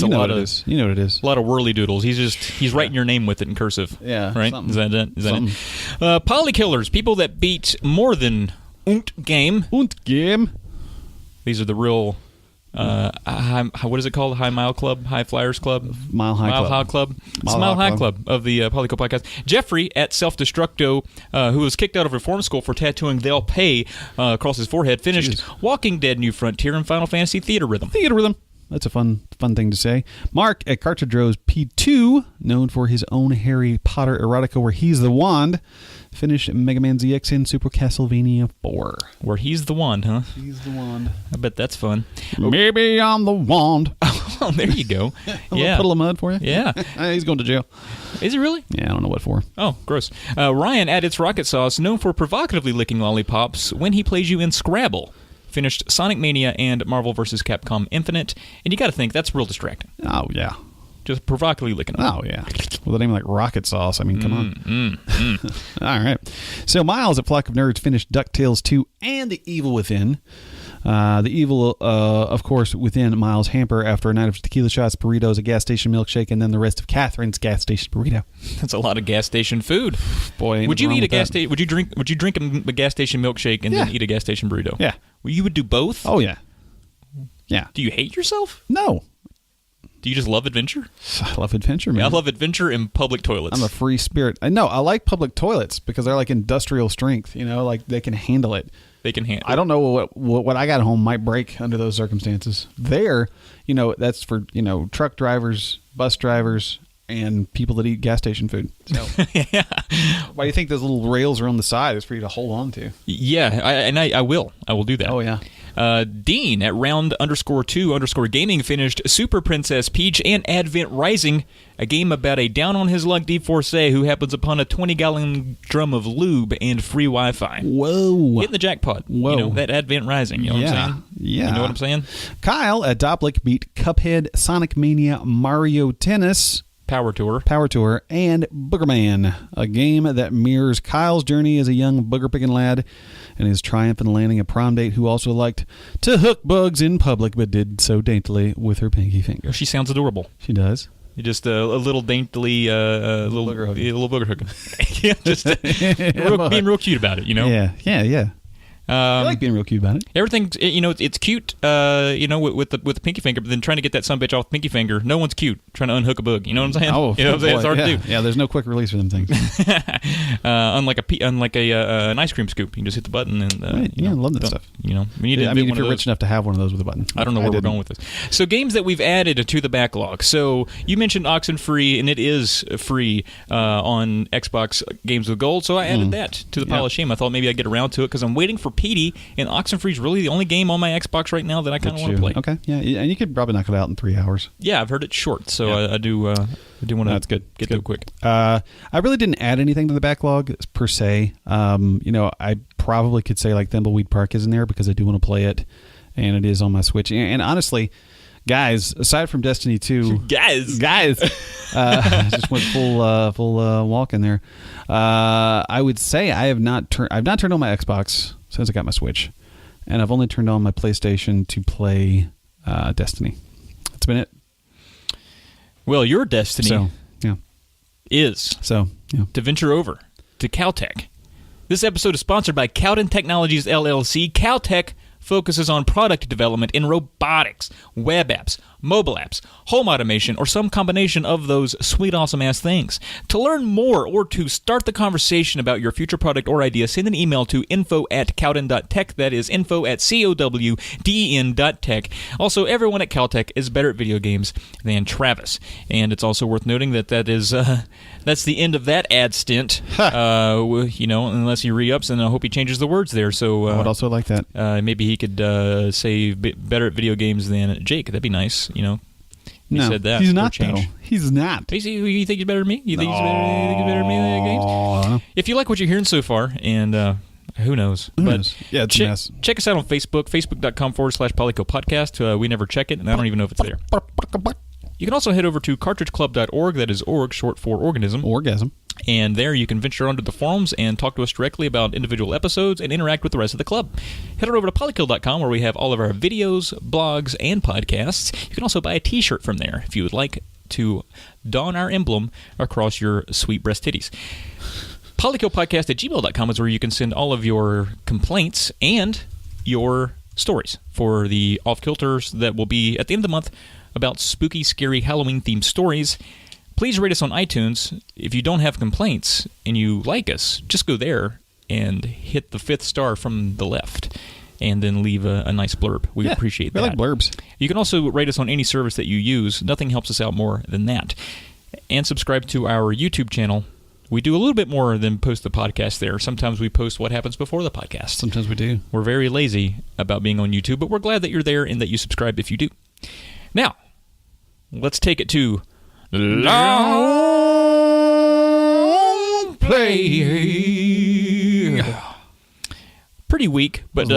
a lot lot of. You know what it is. A lot of whirly doodles. He's writing your name with it in cursive. Yeah. Right? Something. Is that it? Polykillers, people that beat more than game. These are the real. What is it called? High Mile Club? High Flyers Club? Mile High Club. Mile High Club of the Polykill podcast. Jeffrey at Self Destructo, who was kicked out of reform school for tattooing "They'll Pay" across his forehead, finished Walking Dead: New Frontier and Final Fantasy Theater Rhythm. That's a fun thing to say. Mark at Cartridge Rose P2, known for his own Harry Potter erotica where he's the wand, finished Mega Man ZX in Super Castlevania 4. Where he's the wand, huh? He's the wand. I bet that's fun. Maybe I'm the wand. Oh, there you go. A puddle of mud for you? Yeah. He's going to jail. Is he really? Yeah, I don't know what for. Oh, gross. Ryan at It's Rocket Sauce, known for provocatively licking lollipops when he plays you in Scrabble, finished Sonic Mania and Marvel vs. Capcom Infinite, and you got to think that's real distracting. Oh, yeah. Just provocatively licking them. Oh, yeah. With a name like Rocket Sauce, I mean, come on. All right. So Miles at Flock of Nerds finished DuckTales 2 and The Evil Within. The evil, of course, within Miles' hamper after a night of tequila shots, burritos, a gas station milkshake, and then the rest of Catherine's gas station burrito. That's a lot of gas station food. Boy, would you eat a gas station? Would you drink a gas station milkshake and then eat a gas station burrito? Yeah. Well, you would do both? Oh yeah. Yeah. Do you hate yourself? No. Do you just love adventure? I love adventure, man. Yeah, I love adventure in public toilets. I'm a free spirit. No, I like public toilets because they're like industrial strength. You know, like they can handle it. they can handle. I don't know what I got at home might break under those circumstances. There, that's for truck drivers, bus drivers, and people that eat gas station food. So, yeah. Why do you think those little rails are on the side? Is for you to hold on to. Yeah, I will do that. Oh yeah. Dean at round_2_gaming finished Super Princess Peach and Advent Rising, a game about a down-on-his-luck divorcee who happens upon a 20-gallon drum of lube and free Wi-Fi. Whoa. Hitting the jackpot. Whoa. That Advent Rising. You know what I'm saying? Yeah. You know what I'm saying? Kyle at Doplick beat Cuphead, Sonic Mania, Mario Tennis, Power Tour, and Boogerman, a game that mirrors Kyle's journey as a young booger-picking lad and his triumph in landing a prom date who also liked to hook bugs in public but did so daintily with her pinky finger. She sounds adorable. She does. You're just a little daintily, little booger hooking. Yeah, just being real cute about it, Yeah. I like being real cute about it. Everything, it's cute, with the pinky finger, but then trying to get that sumbitch off the pinky finger, no one's cute. Trying to unhook a bug, you know what I'm saying? Oh, what I'm saying? It's hard to do. Yeah, there's no quick release for them things. Unlike an ice cream scoop, you can just hit the button and I love that stuff. We need to if you're rich enough to have one of those with a button. I don't know where we're going with this. So games that we've added to the backlog. So you mentioned Oxenfree, and it is free on Xbox Games with Gold. So I added that to the pile of shame. I thought maybe I'd get around to it because I'm waiting for Petey, and Oxenfree is really the only game on my Xbox right now that I kind of want to play. Okay, yeah, and you could probably knock it out in 3 hours. Yeah, I've heard it's short, so I do want to. That's good. Get there quick. I really didn't add anything to the backlog per se. I probably could say like Thimbleweed Park is in there because I do want to play it, and it is on my Switch. And honestly, guys, aside from Destiny 2, guys, just went full walk in there. I would say I've not turned on my Xbox since I got my Switch, and I've only turned on my PlayStation to play Destiny. That's been it. Well, your destiny is to venture over to Caltech. This episode is sponsored by Cowden Technologies, LLC. Caltech focuses on product development in robotics, web apps, mobile apps, home automation, or some combination of those sweet, awesome-ass things. To learn more or to start the conversation about your future product or idea, send an email to info@cowden.tech. That is info@cowden.tech. Also, everyone at Caltech is better at video games than Travis. And it's also worth noting that is that's the end of that ad stint. Unless he re-ups, and I hope he changes the words there. So I would also like that. Maybe he could say better at video games than Jake. That'd be nice. No, said that. He's not, though. He's not. You think he's better than me? You think he's better than me at games? If you like what you're hearing so far, and who knows? Yeah, it's a mess. Check us out on Facebook, facebook.com/Polykill podcast. We never check it, and I don't even know if it's there. You can also head over to cartridgeClub.org. That is org, short for organism. Orgasm. And there you can venture onto the forums and talk to us directly about individual episodes and interact with the rest of the club. Head on over to polykill.com where we have all of our videos, blogs, and podcasts. You can also buy a t-shirt from there if you would like to don our emblem across your sweet breast titties. polykillpodcast@gmail.com is where you can send all of your complaints and your stories for the off-kilters that will be at the end of the month about spooky, scary, Halloween-themed stories. Please rate us on iTunes. If you don't have complaints and you like us, just go there and hit the 5th star from the left and then leave a nice blurb. We appreciate that. We like blurbs. You can also rate us on any service that you use. Nothing helps us out more than that. And subscribe to our YouTube channel. We do a little bit more than post the podcast there. Sometimes we post what happens before the podcast. Sometimes we do. We're very lazy about being on YouTube, but we're glad that you're there and that you subscribe if you do. Now, let's take it to long play. Pretty weak, but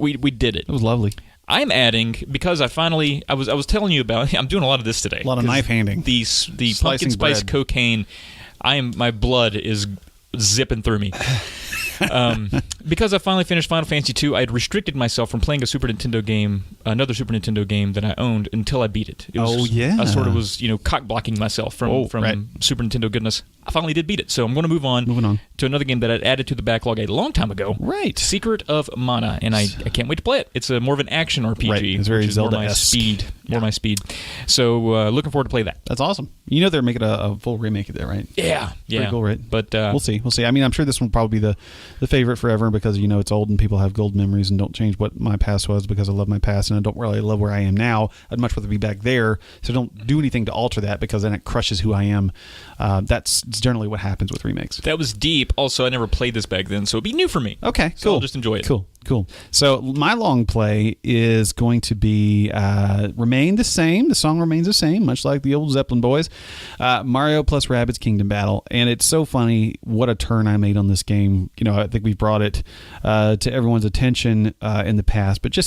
we did it. It was lovely. I'm adding because I was telling you about. I'm doing a lot of this today. A lot of knife handing. The pumpkin spice cocaine. My blood is zipping through me. Because I finally finished Final Fantasy II, I had restricted myself from playing another Super Nintendo game that I owned until I beat it. I sort of was, cock-blocking myself from Super Nintendo goodness. I finally did beat it, so I'm going to move on to another game that I'd added to the backlog a long time ago. Right. Secret of Mana, and I can't wait to play it. It's more of an action RPG. Right. It's very Zelda-esque. More my speed. So looking forward to play that. That's awesome. They're making a full remake of that, right? Yeah. Pretty cool, right? But we'll see. I mean, I'm sure this one will probably be the favorite for everyone, because it's old and people have gold memories and don't change what my past was because I love my past and I don't really love where I am now. I'd much rather be back there. So don't do anything to alter that because then it crushes who I am. That's generally what happens with remakes. That was deep. Also, I never played this back then, so it'd be new for me. Okay, so cool. I'll just enjoy it. Cool. So my long play is going to be remain the same. The song remains the same, much like the old Zeppelin boys. Mario plus Rabbids Kingdom Battle. And it's so funny what a turn I made on this game. I think we brought it to everyone's attention in the past. But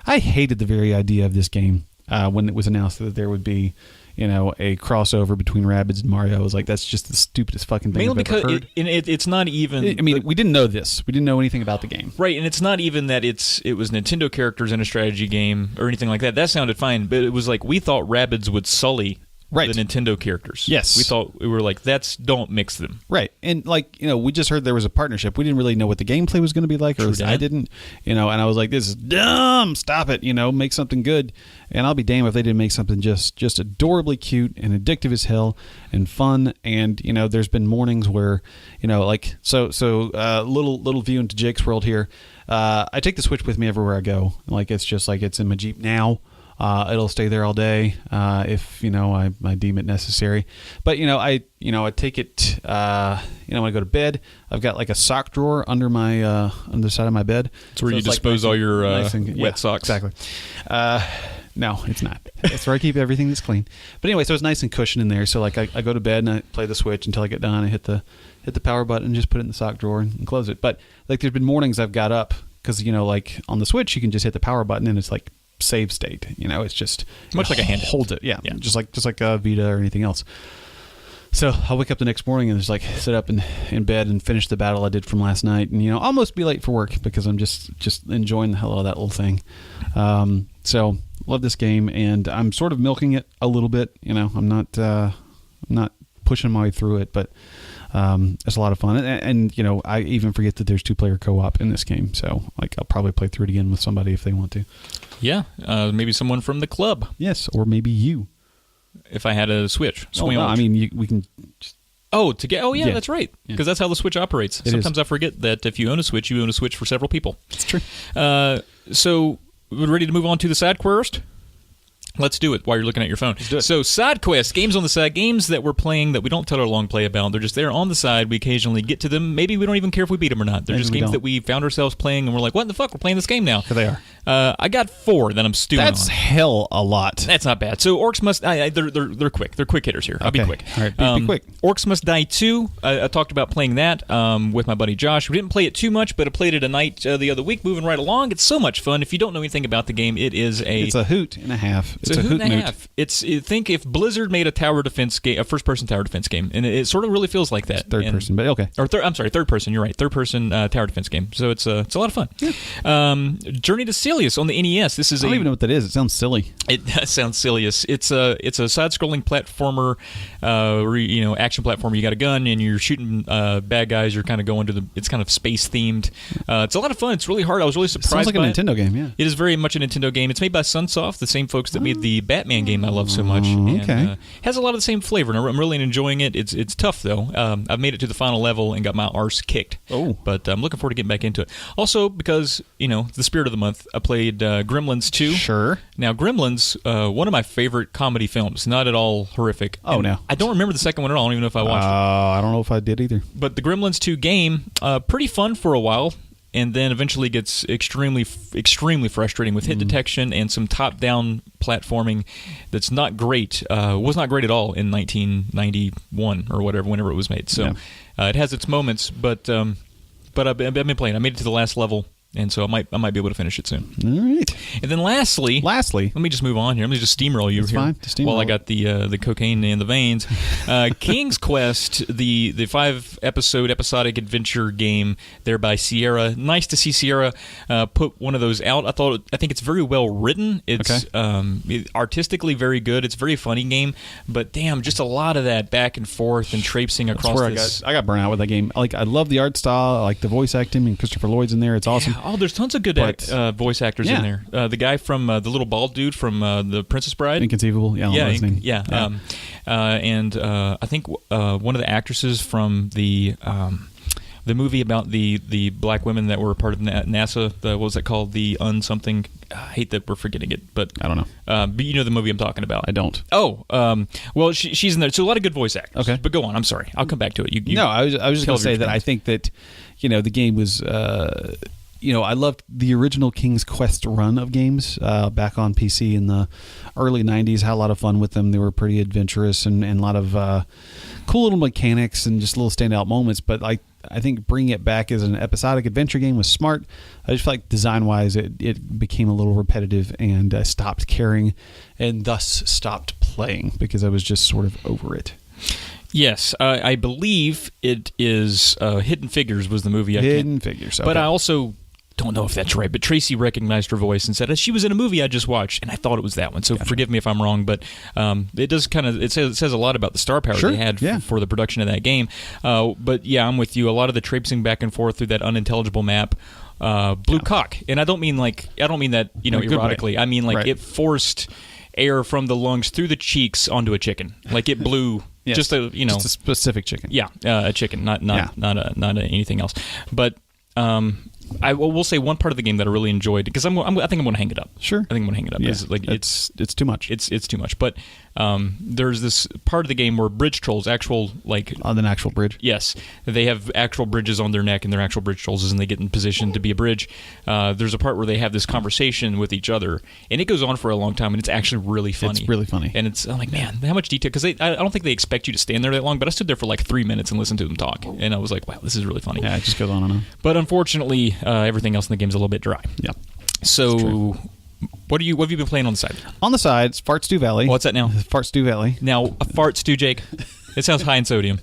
I hated the very idea of this game when it was announced that there would be a crossover between Rabbids and Mario. I was like, that's just the stupidest fucking thing Mainly I've ever heard. because it's not even... I mean, we didn't know this. We didn't know anything about the game. Right, and it's not even that it was Nintendo characters in a strategy game or anything like that. That sounded fine, but it was like we thought Rabbids would sully the Nintendo characters. Yes. We were like, don't mix them. Right. And we just heard there was a partnership. We didn't really know what the gameplay was going to be like, or I didn't, and I was like, this is dumb. Stop it. Make something good. And I'll be damned if they didn't make something just adorably cute and addictive as hell and fun. And, there's been mornings where, little view into Jake's world here. I take the Switch with me everywhere I go. It's just it's in my Jeep now. It'll stay there all day if I deem it necessary. But I take it when I go to bed. I've got a sock drawer under my on the side of my bed. It's where you dispose all your wet socks. Exactly. No, it's not. It's where I keep everything that's clean. But anyway, so it's nice and cushioned in there. So I go to bed and I play the Switch until I get done. I hit the power button and just put it in the sock drawer and close it. But there's been mornings I've got up because on the Switch you can just hit the power button and it's save state. It's just much like a handheld. Holds it, yeah. Just like a Vita or anything else. So I'll wake up the next morning and just sit up in bed and finish the battle I did from last night, and almost be late for work because I'm just enjoying the hell out of that little thing. So love this game, and I'm sort of milking it a little bit. I'm not pushing my way through it, but it's a lot of fun, and I even forget that there's 2-player co-op in this game. So I'll probably play through it again with somebody if they want to. Yeah, maybe someone from the club. Yes, or maybe you. If I had a Switch. I mean, we can just... yeah, that's right. Because that's how the Switch operates. Sometimes I forget that if you own a Switch, you own a Switch for several people. It's true. So, we're ready to move on to the side quest? Let's do it while you're looking at your phone. Let's do it. So, side quests, games on the side, games that we're playing that we don't tell our long play about. They're just there on the side. We occasionally get to them. Maybe we don't even care if we beat them or not. They're just games that we found ourselves playing, and we're like, what the fuck? We're playing this game now. Here they are. I got 4 that I'm stewing on. That's hell a lot. That's not bad. So Orcs Must... they're quick. They're quick hitters here. I'll be quick. All right, be quick. Orcs Must Die 2. I talked about playing that with my buddy Josh. We didn't play it too much, but I played it a night the other week, moving right along. It's so much fun. If you don't know anything about the game, it's a hoot and a half. It's a hoot and a half. Think if Blizzard made a tower defense game, a first-person tower defense game, and it sort of really feels like that. It's third person, but okay. Third person. You're right. Third-person tower defense game. So it's a lot of fun. Yeah. Journey to Silius on the NES. This is I don't even know what that is. It sounds silly. It does sound Silius. It's a side-scrolling platformer, action platformer. You got a gun and you're shooting bad guys. You're kind of going to it's kind of space-themed. It's a lot of fun. It's really hard. I was really surprised. Sounds like a Nintendo game. Yeah. It is very much a Nintendo game. It's made by Sunsoft, the same folks that made the Batman game I love so much. Okay. And, has a lot of the same flavor, and I'm really enjoying it. It's tough, though. I've made it to the final level and got my arse kicked. Oh. But I'm looking forward to getting back into it. Also, because, the spirit of the month, I played Gremlins 2. Sure. Now, Gremlins, one of my favorite comedy films, not at all horrific. Oh, no. I don't remember the second one at all. I don't even know if I watched it. I don't know if I did either. But the Gremlins 2 game, pretty fun for a while, and then eventually gets extremely frustrating with hit detection and some top-down platforming that's not great. Was not great at all in 1991 or whenever it was made. So it has its moments, but I've been playing. I made it to the last level. And so I might be able to finish it soon. All right. And then lastly, let me just move on here. Let me just steamroll you here while I got the cocaine in the veins. King's Quest, the 5-episode episodic adventure game there by Sierra. Nice to see Sierra put one of those out. I think it's very well written. It's artistically very good. It's a very funny game. But damn, just a lot of that back and forth and traipsing across this. I got burnt out with that game. I love the art style. I like the voice acting, and Christopher Lloyd's in there. It's awesome. Yeah. Oh, there's tons of good voice actors in there. The guy from the little bald dude from The Princess Bride. Inconceivable. Yeah. And I think one of the actresses from the the movie about the black women that were part of NASA. What was it called? The something. I hate that we're forgetting it, but I don't know. But you know the movie I'm talking about. I don't. Oh, well, she's in there. So a lot of good voice actors. Okay, but go on. I'm sorry. I'll come back to it. No, I was just going to say that I think that the game was. I loved the original King's Quest run of games back on PC in the early 90s. Had a lot of fun with them. They were pretty adventurous and a lot of cool little mechanics and just little standout moments. But I think bringing it back as an episodic adventure game was smart. I just feel like design-wise it became a little repetitive, and I stopped caring and thus stopped playing because I was just sort of over it. Yes, I believe it is Hidden Figures was the movie. Hidden Figures. Okay. But I also don't know if that's right, but Tracy recognized her voice and said she was in a movie I just watched, and I thought it was that one. So forgive me if I'm wrong, but it does it says a lot about the star power they had for the production of that game. But yeah, I'm with you. A lot of the traipsing back and forth through that unintelligible map, blew cock, and I don't mean that erotically. I mean it forced air from the lungs through the cheeks onto a chicken, like it blew. Yes. Just a specific chicken. Yeah, a chicken, not anything else, but. I will say one part of the game that I really enjoyed because I think I'm going to hang it up. Sure, I think I'm going to hang it up. Yeah. It's too much. It's too much. But there's this part of the game where bridge trolls, on an actual bridge. Yes, they have actual bridges on their neck, and they're actual bridge trolls, and they get in position to be a bridge. There's a part where they have this conversation with each other, and it goes on for a long time, and it's actually really funny. It's really funny, and I'm like, man, how much detail? Because I don't think they expect you to stand there that long. But I stood there for like 3 minutes and listened to them talk, and I was like, wow, this is really funny. Yeah, it just goes on and on. But unfortunately, everything else in the game is a little bit dry. Yeah. So, what have you been playing on the side? On the side, it's Fart Stew Valley. What's that now? Fart Stew Valley. Now, a fart stew, Jake. It sounds high in sodium.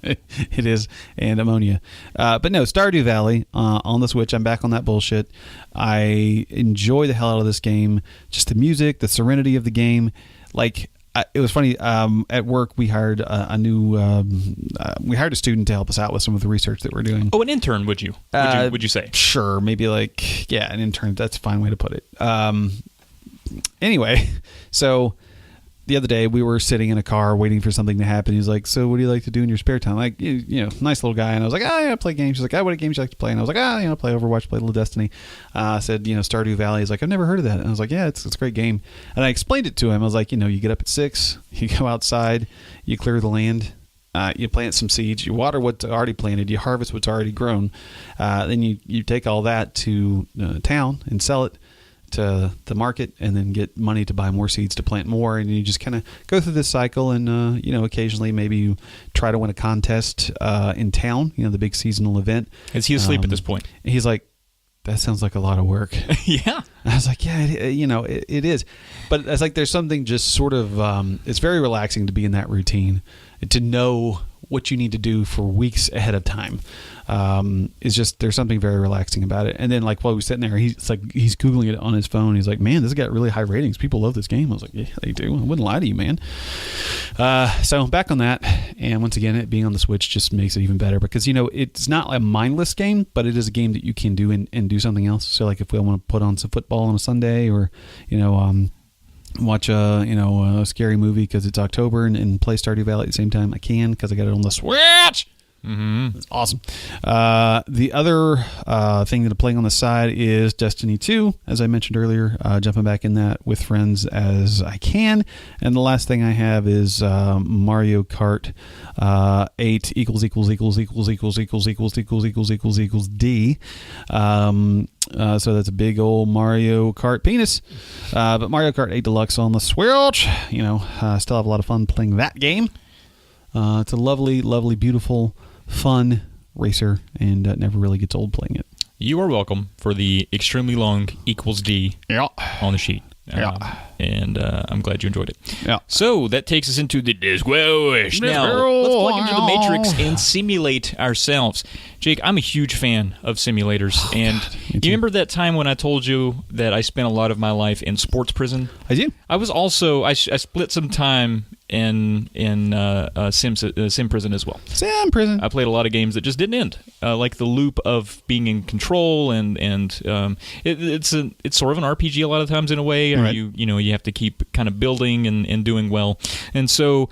It is, and ammonia. But no, Stardew Valley on the Switch. I'm back on that bullshit. I enjoy the hell out of this game. Just the music, the serenity of the game. It was funny. At work, we hired a student to help us out with some of the research that we're doing. Oh, an intern? Would you say? Sure, maybe an intern. That's a fine way to put it. Anyway, so the other day we were sitting in a car waiting for something to happen. He's like, "So, what do you like to do in your spare time?" Nice little guy. And I was like, "I play games." He's like, "What games do you like to play?" And I was like, play Overwatch, play a little Destiny." I said, Stardew Valley. He's like, "I've never heard of that." And I was like, "Yeah, it's a great game." And I explained it to him. I was like, you get up at 6, you go outside, you clear the land, you plant some seeds, you water what's already planted, you harvest what's already grown, then you take all that to town and sell it to the market, and then get money to buy more seeds to plant more, and you just kind of go through this cycle. And occasionally maybe you try to win a contest in town, the big seasonal event. Is he asleep at this point? He's like, "That sounds like a lot of work." Yeah. I was like, "Yeah, it is," but it's like there's something just sort of it's very relaxing to be in that routine, to know what you need to do for weeks ahead of time. Is just, there's something very relaxing about it. And then while we were sitting there, he's Googling it on his phone. He's like, "Man, this has got really high ratings. People love this game." I was like, "Yeah, they do. I wouldn't lie to you, man." So back on that. And once again, it being on the Switch just makes it even better because, it's not a mindless game, but it is a game that you can do and do something else. So if we want to put on some football on a Sunday, or, watch a scary movie because it's October and play Stardew Valley at the same time, I can, because I got it on the Switch. Mm-hmm. It's awesome. The other thing that I'm playing on the side is Destiny 2, as I mentioned earlier, jumping back in that with friends as I can. And the last thing I have is Mario Kart 8 == D. So that's a big old Mario Kart penis. But Mario Kart 8 Deluxe on the Switch, still have a lot of fun playing that game. It's a lovely, lovely, beautiful, fun racer, and never really gets old playing it. You are welcome for the extremely long =D on the sheet. And I'm glad you enjoyed it. Yeah. So that takes us into the Disquash. Now, let's plug into the Matrix and simulate ourselves. Jake, I'm a huge fan of simulators. You remember that time when I told you that I spent a lot of my life in sports prison? I do. I was also, I split some time in sim prison as well. Sim prison. I played a lot of games that just didn't end, like the loop of being in control, and it's sort of an RPG a lot of times in a way. Right. You you have to keep kind of building and doing well. And so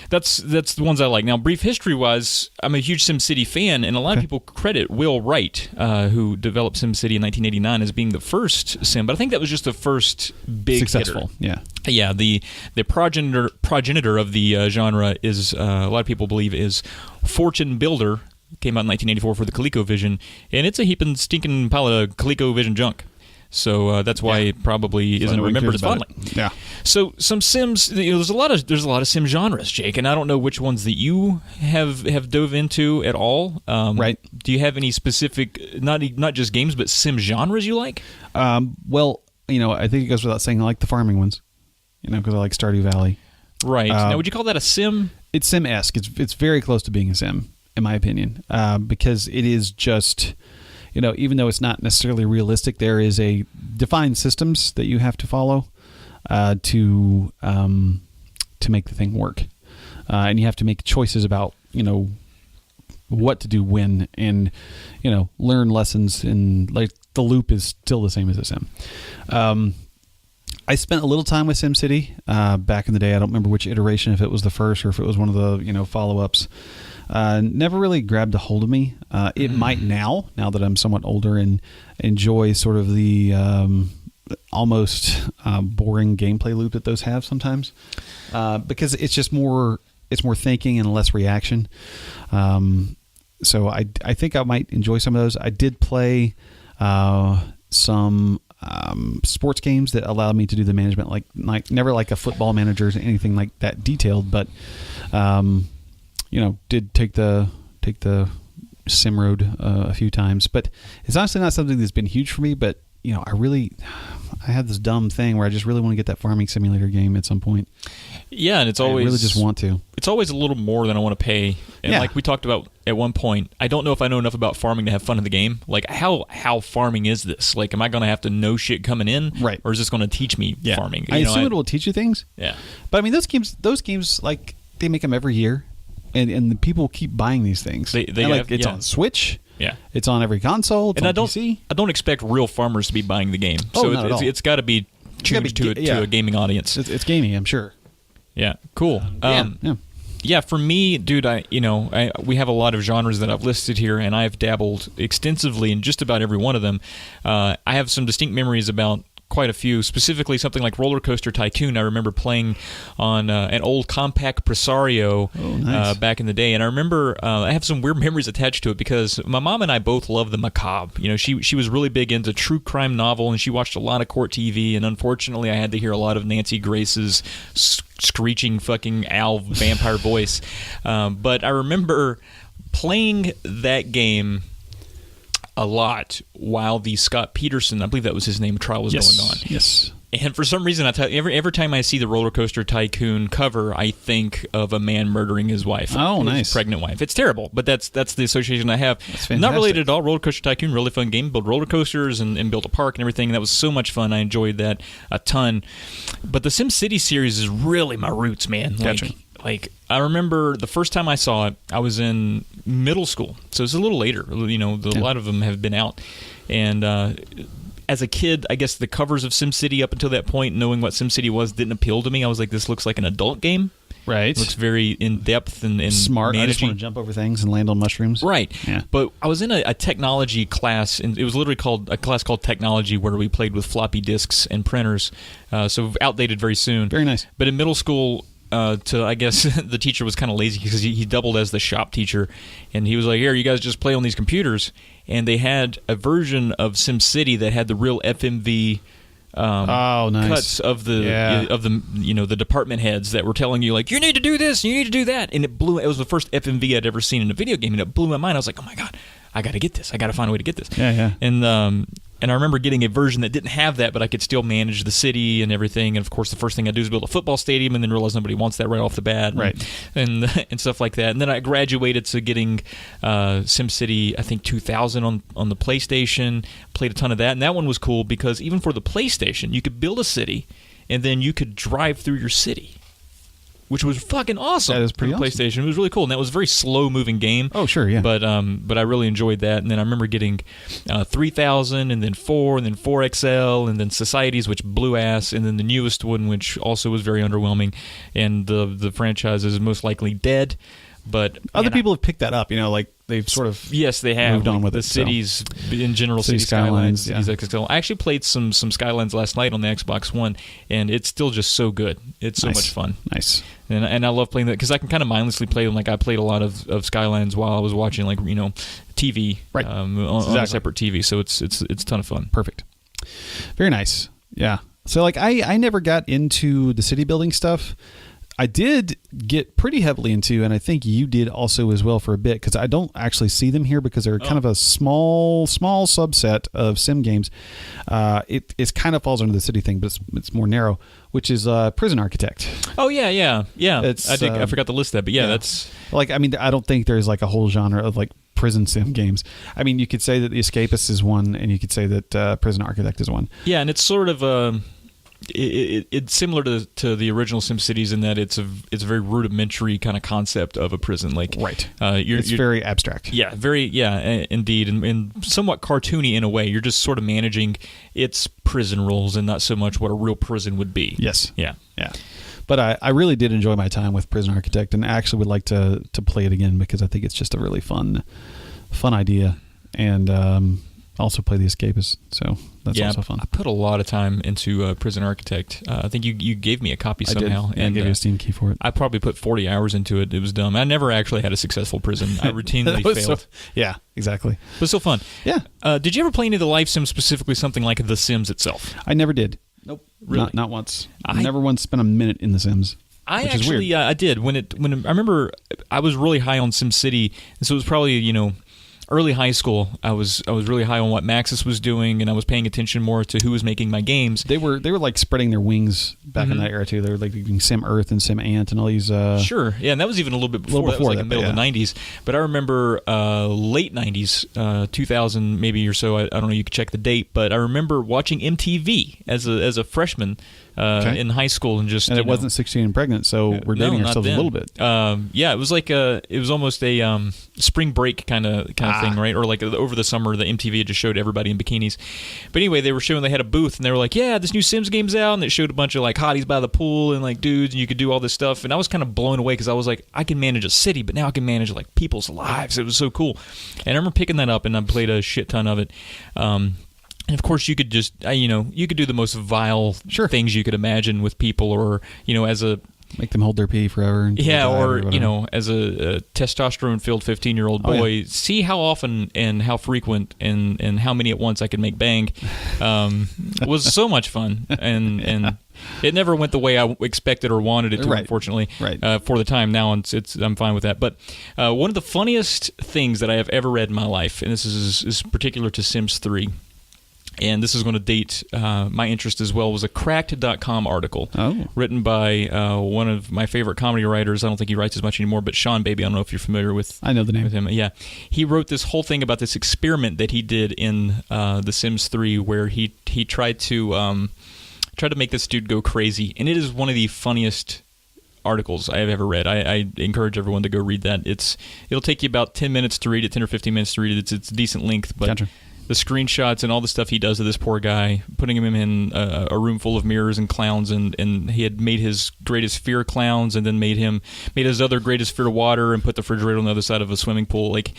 that's the ones I like. Now, brief history-wise, I'm a huge SimCity fan, and a lot of people credit Will Wright, who developed SimCity in 1989, as being the first sim, but I think that was just the first big successful hitter. Yeah, the progenitor of the genre is, a lot of people believe, is Fortune Builder. Came out in 1984 for the ColecoVision, and it's a heaping stinking pile of ColecoVision junk. So that's why it probably isn't remembered as fondly. Yeah. So some Sims, there's a lot of Sim genres, Jake, and I don't know which ones that you have dove into at all. Right. Do you have any specific, not just games, but Sim genres you like? Well, I think it goes without saying I like the farming ones. Because I like Stardew Valley. Right. Now, would you call that a Sim? It's Sim-esque. It's very close to being a Sim, in my opinion, because it is just. Even though it's not necessarily realistic, there is a defined systems that you have to follow to make the thing work, and you have to make choices about what to do when, and learn lessons. And like the loop is still the same as a sim. I spent a little time with SimCity back in the day. I don't remember which iteration, if it was the first or if it was one of the follow-ups. Never really grabbed a hold of me. It might now that I'm somewhat older and enjoy sort of the almost boring gameplay loop that those have sometimes, because it's just more thinking and less reaction. So I think I might enjoy some of those. I did play some sports games that allowed me to do the management, like never like a Football Manager or anything like that detailed, but did take the sim road a few times. But it's honestly not something that's been huge for me, but I have this dumb thing where I just really want to get that farming simulator game at some point. Yeah, and I really just want to. It's always a little more than I want to pay. And like we talked about at one point, I don't know if I know enough about farming to have fun in the game. Like, how farming is this? Like, am I going to have to know shit coming in? Right. Or is this going to teach me farming? I assume it will teach you things. Yeah. But I mean, those games, like, they make them every year, and the people keep buying these things. It's on Switch. Yeah, it's on every console. It's and on PC. I don't expect real farmers to be buying the game. Oh, so it's got to be tuned to a gaming audience. It's gaming, I'm sure. Yeah, cool. Yeah, for me, dude, we have a lot of genres that I've listed here, and I've dabbled extensively in just about every one of them. I have some distinct memories about quite a few, specifically something like Roller Coaster Tycoon. I remember playing on an old compact Presario back in the day, and I remember I have some weird memories attached to it because my mom and I both love the macabre. She was really big into true crime novel, and she watched a lot of court TV, and unfortunately I had to hear a lot of Nancy Grace's screeching fucking owl vampire voice. But I remember playing that game a lot while the Scott Peterson, I believe that was his name, trial was going on. Yes. And for some reason, every time I see the Roller Coaster Tycoon cover, I think of a man murdering his wife. Oh, nice. His pregnant wife. It's terrible, but that's the association I have. That's fantastic. Not related at all. Roller Coaster Tycoon, really fun game. Build roller coasters and build a park and everything. That was so much fun. I enjoyed that a ton. But the SimCity series is really my roots, man. Gotcha. Like, I remember the first time I saw it, I was in middle school, so it's a little later. A lot of them have been out. And as a kid, I guess the covers of SimCity up until that point, knowing what SimCity was, didn't appeal to me. I was like, this looks like an adult game. Right. It looks very in-depth and smart. managing. I just want to jump over things and land on mushrooms. Right. Yeah. But I was in a technology class, and it was literally called a class called Technology, where we played with floppy disks and printers, so outdated very soon. Very nice. But in middle school, I guess the teacher was kind of lazy because he doubled as the shop teacher, and he was like, "Here, you guys just play on these computers." And they had a version of SimCity that had the real FMV cuts of the department heads that were telling you, like, you need to do this, you need to do that, and it was the first FMV I'd ever seen in a video game, and it blew my mind. I was like, oh my god, I got to get this. I got to find a way to get this. Yeah. And I remember getting a version that didn't have that, but I could still manage the city and everything. And of course, the first thing I do is build a football stadium, and then realize nobody wants that right off the bat, and stuff like that. And then I graduated to getting SimCity, I think 2000 on the PlayStation. Played a ton of that, and that one was cool because even for the PlayStation, you could build a city, and then you could drive through your city. which was fucking awesome. That is pretty on the awesome. PlayStation. It was really cool, and that was a very slow-moving game. Oh, sure, yeah. But I really enjoyed that, and then I remember getting 3000, and then 4, and then 4XL, and then Societies, which blew ass, and then the newest one, which also was very underwhelming, and the franchise is most likely dead. But other people have picked that up, like they've sort of yes, they have moved on with the it. cities in general, City city skylines. Skylines, yeah. Cities XL. I actually played some Skylines last night on the Xbox One, and it's still just so good. It's so Nice. much fun. Nice. And I love playing that because I can kind of mindlessly play them. Like I played a lot of Skylines while I was watching, like TV Right. on Exactly. a separate TV. So it's a ton of fun. Perfect. Very nice. Yeah. So like I never got into the city building stuff. I did get pretty heavily into, and I think you did also as well for a bit, because I don't actually see them here because they're kind of a small subset of sim games. It kind of falls under the city thing, but it's more narrow, which is Prison Architect. Oh yeah. It's, I forgot to list that, but yeah, that's like, I mean, I don't think there's like a whole genre of like prison sim games. I mean, you could say that The Escapist is one, and you could say that Prison Architect is one. yeah, and it's sort of it's similar to the original SimCities in that it's a very rudimentary kind of concept of a prison. Like Right. You're very abstract. Yeah, indeed, and somewhat cartoony in a way. You're just sort of managing its prison rules and not so much what a real prison would be. Yes. Yeah. Yeah. But I really did enjoy my time with Prison Architect, and actually would like to play it again because I think it's just a really fun idea. And also play The Escapist, so that's also fun. I put a lot of time into Prison Architect. I think you gave me a copy somehow. I did. And I gave you a Steam key for it. I probably put 40 hours into it. It was dumb. I never actually had a successful prison. I routinely failed. Yeah, exactly. But still fun. Yeah. Did you ever play any of the Life Sims, specifically something like The Sims itself? I never did. Nope. Really? Not once. I never once spent a minute in The Sims. I which is actually, weird. I did. When I remember I was really high on SimCity, and so it was probably, early high school. I was really high on what Maxis was doing, and I was paying attention more to who was making my games. They were like spreading their wings back in that era too. They were like doing Sim Earth and Sim Ant and all these. Sure, yeah, and that was even a little bit before. That was like the middle of the 90s. But I remember late 90s, 2000 maybe or so. I don't know. You could check the date, but I remember watching MTV as a freshman. In high school, and it wasn't 16 and pregnant, so we're dating ourselves a little bit. Yeah, it was like it was almost a spring break kind of thing, right? Or like over the summer, the MTV had just showed everybody in bikinis. But anyway, they had a booth, and they were like, "Yeah, this new Sims game's out," and it showed a bunch of like hotties by the pool and like dudes, and you could do all this stuff. And I was kind of blown away because I was like, I can manage a city, but now I can manage like people's lives. It was so cool, and I remember picking that up, and I played a shit ton of it. And of course, you could just, you could do the most vile things you could imagine with people, or, as a... Make them hold their pee forever. As a testosterone-filled 15-year-old boy, see how often and how frequent and how many at once I could make bang. Was so much fun. And it never went the way I expected or wanted it to, unfortunately, for the time. Now I'm fine with that. But one of the funniest things that I have ever read in my life, and this is particular to Sims 3, and this is going to date my interest as well, was a Cracked.com article written by one of my favorite comedy writers. I don't think he writes as much anymore, but Sean Baby. I don't know if you're familiar with I know the name. With him. Yeah. He wrote this whole thing about this experiment that he did in The Sims 3 where he tried to make this dude go crazy. And it is one of the funniest articles I have ever read. I encourage everyone to go read that. It'll take you about 10 minutes to read it, 10 or 15 minutes to read it. It's decent length, but... Gotcha. The screenshots and all the stuff he does to this poor guy, putting him in a room full of mirrors and clowns, and he had made his greatest fear clowns, and then made his other greatest fear water, and put the refrigerator on the other side of a swimming pool. Like,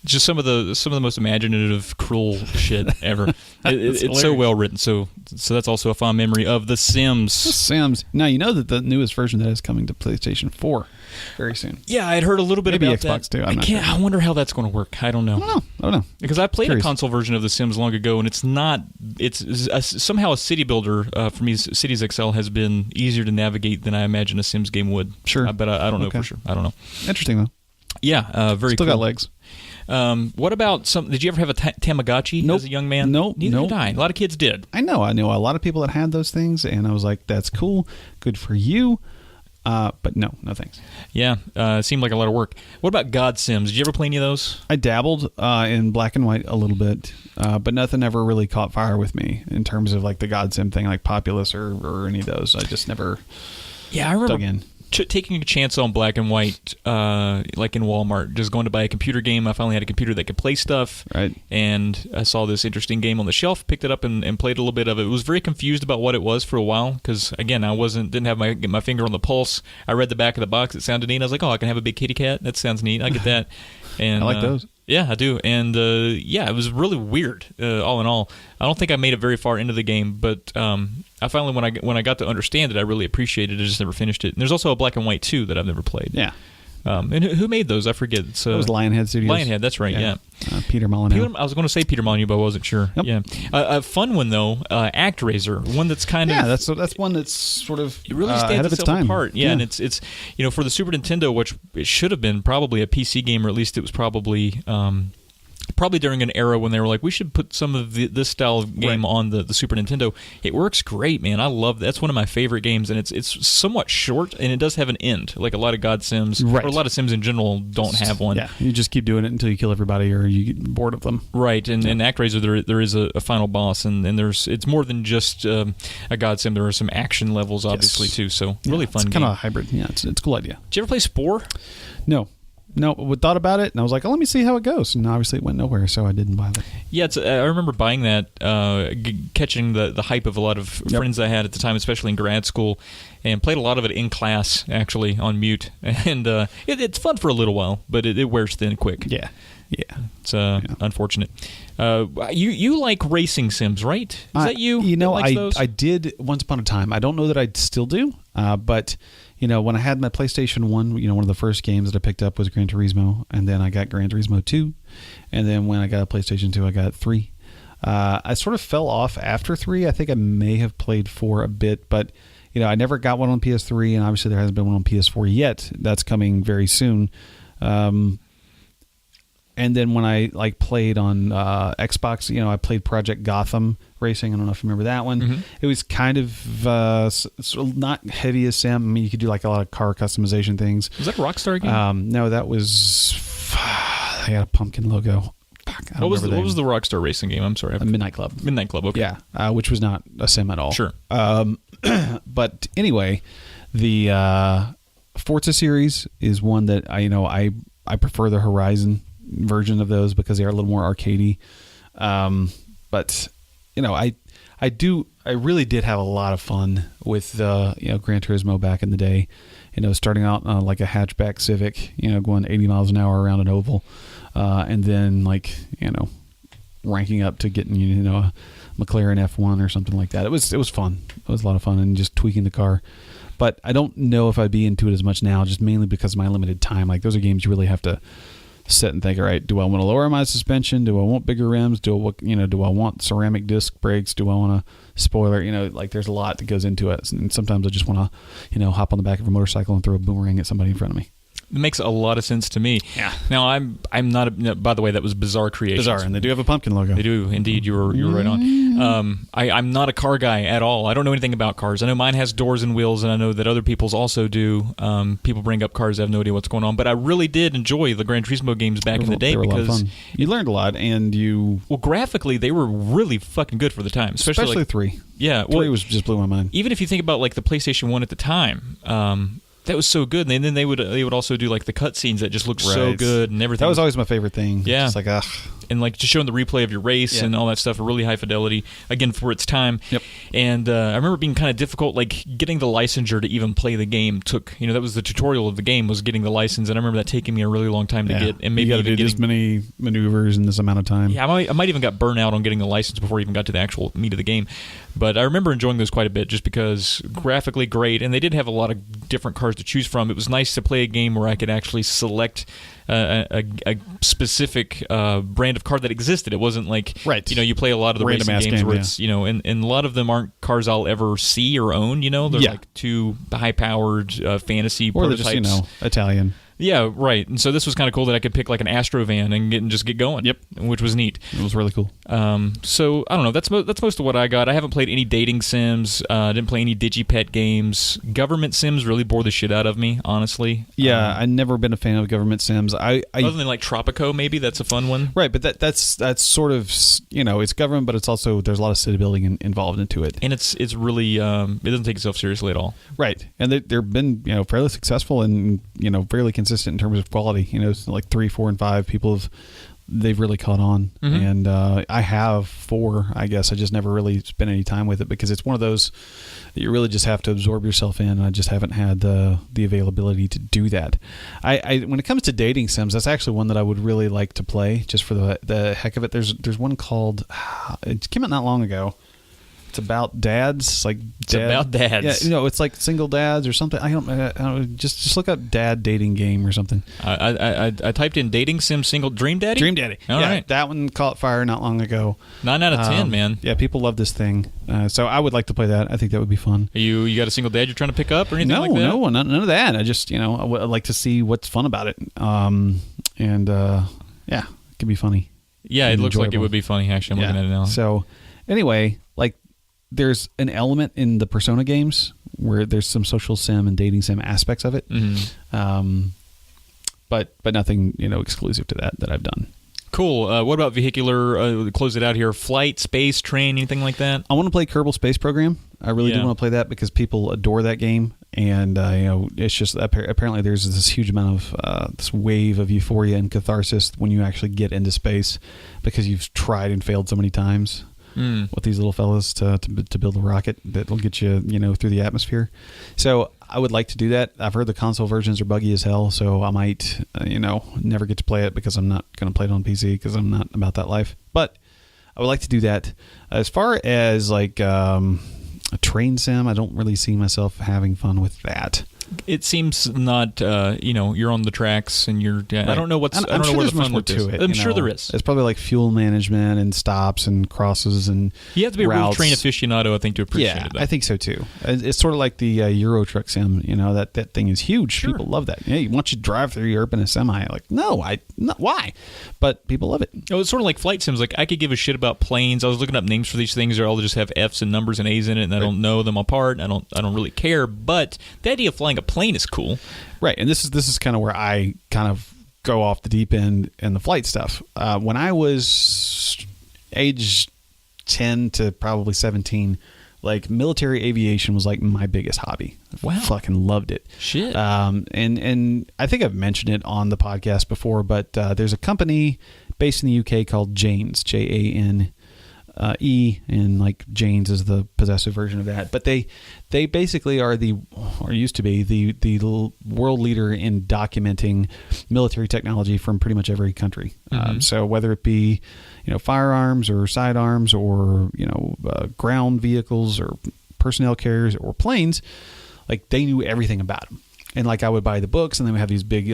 just some of the most imaginative, cruel shit ever. It's so well written. So that's also a fond memory of The Sims. The Sims. Now you know that the newest version of that is coming to PlayStation 4 very soon. Yeah, I'd heard a little bit about Xbox that. too. I'm not sure. I wonder how that's going to work. I don't know. I don't know. Because I played a console version of The Sims long ago, and it's not. Somehow a city builder for me. Cities XL has been easier to navigate than I imagine a Sims game would. Sure, but I don't know for sure. I don't know. Interesting though. Yeah, very. Still cool. got legs. What about some? Did you ever have a Tamagotchi as a young man? Nope. Neither did I. A lot of kids did. I know a lot of people that had those things, and I was like, "That's cool, good for you." But no thanks. Yeah, it seemed like a lot of work. What about God Sims? Did you ever play any of those? I dabbled in black and white a little bit, but nothing ever really caught fire with me in terms of like the God Sim thing, like Populous or any of those. I just never I remember dug in. taking a chance on black and white, like in Walmart, just going to buy a computer game. I finally had a computer that could play stuff, right? And I saw this interesting game on the shelf, picked it up and played a little bit of it. Was very confused about what it was for a while because, again, I didn't have my finger on the pulse. I read the back of the box; it sounded neat. I was like, "Oh, I can have a big kitty cat. That sounds neat. I get that." And I like those. Yeah, I do. And it was really weird. All in all, I don't think I made it very far into the game, but I finally, when I got to understand it, I really appreciated it. I just never finished it. And there's also a black and white 2 that I've never played. Yeah. And who made those? I forget. It was Lionhead Studios. Lionhead, that's right. Yeah. Peter Molyneux. I was going to say Peter Molyneux, but I wasn't sure. Yep. Yeah. A fun one though, ActRaiser, one that's kind of that's one that's sort of it really ahead stands of its itself time. apart. Yeah, and it's for the Super Nintendo, which it should have been probably a PC game, or at least it was probably during an era when they were like, we should put some of this style of game on the Super Nintendo. It works great, man. I love that. That's one of my favorite games, and it's somewhat short, and it does have an end, like a lot of God Sims, or a lot of Sims in general don't have one. Yeah, you just keep doing it until you kill everybody or you get bored of them. Right, and in ActRaiser there is a final boss, and it's more than just a God Sim. There are some action levels, obviously, too, so really fun game. It's kind of a hybrid. Yeah, it's a cool idea. Did you ever play Spore? No, we thought about it, and I was like, oh, let me see how it goes. And obviously it went nowhere, so I didn't buy it. Yeah, I remember buying that, catching the hype of a lot of friends I had at the time, especially in grad school, and played a lot of it in class, actually, on mute. And it's fun for a little while, but it wears thin quick. Yeah. It's unfortunate. You like racing sims, right? Is that you? I did once upon a time. I don't know that I still do, but... when I had my PlayStation 1, one of the first games that I picked up was Gran Turismo, and then I got Gran Turismo 2, and then when I got a PlayStation 2, I got 3. I sort of fell off after 3. I think I may have played 4 a bit, but, I never got one on PS3, and obviously there hasn't been one on PS4 yet. That's coming very soon. And then when I played on Xbox, I played Project Gotham Racing. I don't know if you remember that one. Mm-hmm. It was kind of sort of not heavy as sim. I mean, you could do a lot of car customization things. Was that a Rockstar game? No, that was. I got a pumpkin logo. What was the Rockstar Racing game? I'm sorry. Midnight Club. Midnight Club. Okay. Yeah, which was not a sim at all. Sure. But anyway, the Forza series is one that I prefer the Horizon version of those because they are a little more arcadey. But I really did have a lot of fun with Gran Turismo back in the day. Starting out like a hatchback Civic, going 80 miles an hour around an oval, and then ranking up to getting a McLaren F1 or something like that. It was fun. It was a lot of fun, and just tweaking the car. But I don't know if I'd be into it as much now, just mainly because of my limited time. Those are games you really have to sit and think, all right, do I want to lower my suspension? Do I want bigger rims? Do I want ceramic disc brakes? Do I want a spoiler? There's a lot that goes into it. And sometimes I just want to, hop on the back of a motorcycle and throw a boomerang at somebody in front of me. It makes a lot of sense to me. Yeah. Now I'm not. By the way, that was Bizarre Creations. Bizarre, and they do have a pumpkin logo. They do indeed. You were right on. I'm not a car guy at all. I don't know anything about cars. I know mine has doors and wheels, and I know that other people's also do. People bring up cars. I have no idea what's going on. But I really did enjoy the Gran Turismo games back in the day because a lot of fun. You learned a lot, and graphically they were really fucking good for the time. Especially 3. Yeah, 3 was just blew my mind. Even if you think about the PlayStation 1 at the time. That was so good, and then they would also do the cutscenes that just looked so good and everything. That was always my favorite thing. Yeah, just and just showing the replay of your race and all that stuff, really high fidelity again for its time. Yep. And I remember it being kind of difficult, getting the licensure to even play the game took. That was the tutorial of the game was getting the license, and I remember that taking me a really long time to get. And maybe you got to do this many maneuvers in this amount of time. Yeah, I might even got burnt out on getting the license before I even got to the actual meat of the game. But I remember enjoying those quite a bit just because graphically great, and they did have a lot of different cars to choose from. It was nice to play a game where I could actually select a specific brand of car that existed. It wasn't you play a lot of the random racing games game, where it's and a lot of them aren't cars I'll ever see or own. They're too high powered fantasy or prototypes. they're just Italian. Yeah, right. And so this was kind of cool that I could pick like an Astro van and just get going. Yep, which was neat. It was really cool. So I don't know. That's most of what I got. I haven't played any dating sims. Didn't play any digipet games. Government sims really bore the shit out of me, honestly. Yeah, I've never been a fan of government sims. I other than like Tropico, maybe that's a fun one. Right, but that's sort of, it's government, but it's also there's a lot of city building involved into it, and it's really it doesn't take itself seriously at all. Right, and they've been fairly successful and fairly consistent in terms of quality. Like 3, 4, and 5 people they've really caught on, and I have 4. I guess I just never really spent any time with it because it's one of those that you really just have to absorb yourself in. I just haven't had the availability to do that. I when it comes to dating sims, that's actually one that I would really like to play just for the heck of it. There's one called it came out not long ago. It's about dads, about dads. Yeah, it's like single dads or something. I don't just look up dad dating game or something. I typed in dating sim single Dream Daddy. Dream Daddy. All right. That one caught fire not long ago. 9 out of 10, man. Yeah, people love this thing. So I would like to play that. I think that would be fun. You got a single dad you're trying to pick up or anything like that? No, none of that. I just I'd like to see what's fun about it. Yeah, it could be funny. Yeah, it looks like it would be funny. Actually, I'm looking at it now. So anyway, there's an element in the Persona games where there's some social sim and dating sim aspects of it, but nothing exclusive to that I've done. Cool. What about vehicular? Close it out here. Flight, space, train, anything like that? I want to play Kerbal Space Program. I really do want to play that because people adore that game, and it's just apparently there's this huge amount of this wave of euphoria and catharsis when you actually get into space because you've tried and failed so many times. With these little fellas to build a rocket that'll get you through the atmosphere. So I would like to do that. I've heard the console versions are buggy as hell, so I might never get to play it because I'm not going to play it on PC because I'm not about that life. But I would like to do that. As far as a train sim, I don't really see myself having fun with that. It seems not, you're on the tracks and you're. I don't know what's. I don't know where the fun loop is. I'm sure there is. It's probably like fuel management and stops and crosses and. You have to be routes. a real train aficionado, I think, to appreciate it. Yeah, I think so too. It's sort of like the Euro Truck Sim. That thing is huge. Sure. People love that. Yeah, you want you to drive through Europe in a semi. Why? But people love it. It's sort of like flight sims. Like I could give a shit about planes. I was looking up names for these things. They all just have F's and numbers and A's in it, and I don't know them apart. I don't really care. But the idea of flying a plane is cool, right? And this is kind of where I kind of go off the deep end and the flight stuff. When I was age 10 to probably 17, military aviation was my biggest hobby. Wow, I fucking loved it. Shit. And I think I've mentioned it on the podcast before, but there's a company based in the UK called Janes, Jane. And Jane's is the possessive version of that, but they basically are used to be the world leader in documenting military technology from pretty much every country. So whether it be firearms or sidearms or ground vehicles or personnel carriers or planes, they knew everything about them. And I would buy the books, and then we have these big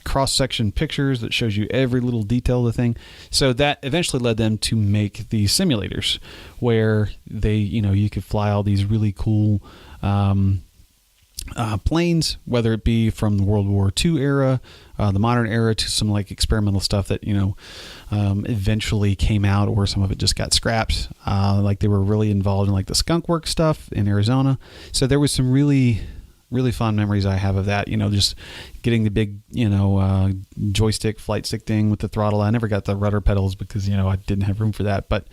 cross-section pictures that shows you every little detail of the thing. So that eventually led them to make these simulators where you could fly all these really cool planes, whether it be from the World War II era, the modern era, to some experimental stuff that eventually came out, or some of it just got scrapped. They were really involved in the skunk work stuff in Arizona. So there was some really fond memories I have of that. Just getting the big joystick flight stick thing with the throttle. I never got the rudder pedals because I didn't have room for that, but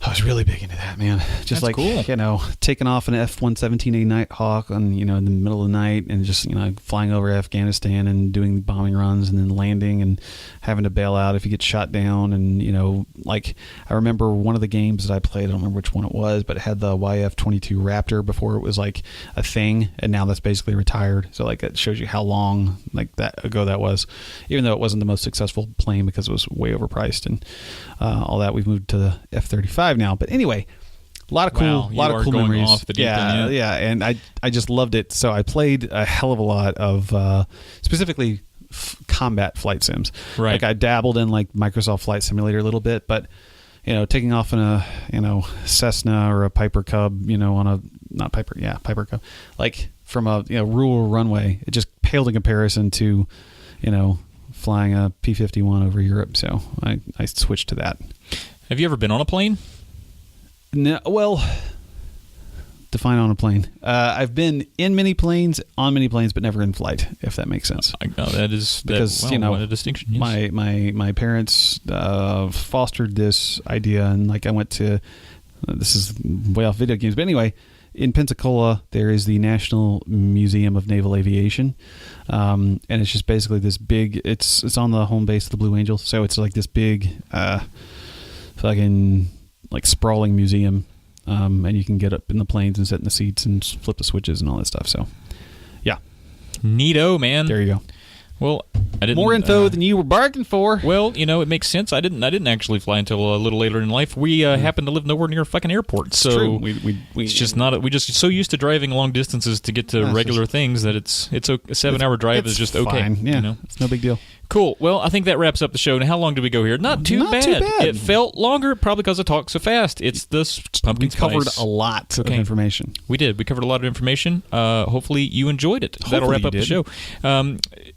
I was really big into that, man. Just That's cool. Taking off an F-117A Nighthawk on, in the middle of the night and just, flying over Afghanistan and doing bombing runs and then landing and having to bail out if you get shot down. And, I remember one of the games that I played, I don't remember which one it was, but it had the YF-22 Raptor before it was a thing. And now that's basically retired. So it shows you how long that ago that was, even though it wasn't the most successful plane because it was way overpriced and all that. We've moved to the F-35 now, but anyway, a lot of cool memories. Off the deep end, yeah, and I just loved it. So I played a hell of a lot of specifically combat flight sims. Right. I dabbled in Microsoft Flight Simulator a little bit, but taking off in a Cessna or a Piper Cub, on a Piper Cub, from a rural runway. It just paled in comparison to, flying a P-51 over Europe. So I switched to that. Have you ever been on a plane? No, well, define on a plane. I've been in many planes, on many planes, but never in flight, if that makes sense. That is because what a distinction. Yes. My parents fostered this idea, and I went to this is way off video games, but anyway, in Pensacola there is the National Museum of Naval Aviation, and it's just basically this big. It's on the home base of the Blue Angel, so it's like this big, fucking sprawling museum. And you can get up in the planes and sit in the seats and flip the switches and all that stuff. So, yeah. Neato, man. There you go. Well, I didn't. More info than you were bargaining for. Well, it makes sense. I didn't actually fly until a little later in life. We happen to live nowhere near a fucking airport, so true. it's just not. We just so used to driving long distances to get to regular things that it's a 7-hour drive is just okay. Fine. Yeah, it's no big deal. Cool. Well, I think that wraps up the show. Now, how long did we go here? Not too bad. It felt longer, probably because I talked so fast. It's the pumpkin spice. We covered a lot of information. We did. We covered a lot of information. Hopefully, you enjoyed it. That'll wrap up the show.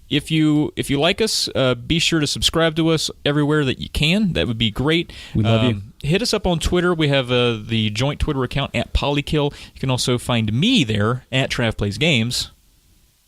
If you like us, be sure to subscribe to us everywhere that you can. That would be great. We love you. Hit us up on Twitter. We have the joint Twitter account at Polykill. You can also find me there at Trav Plays Games.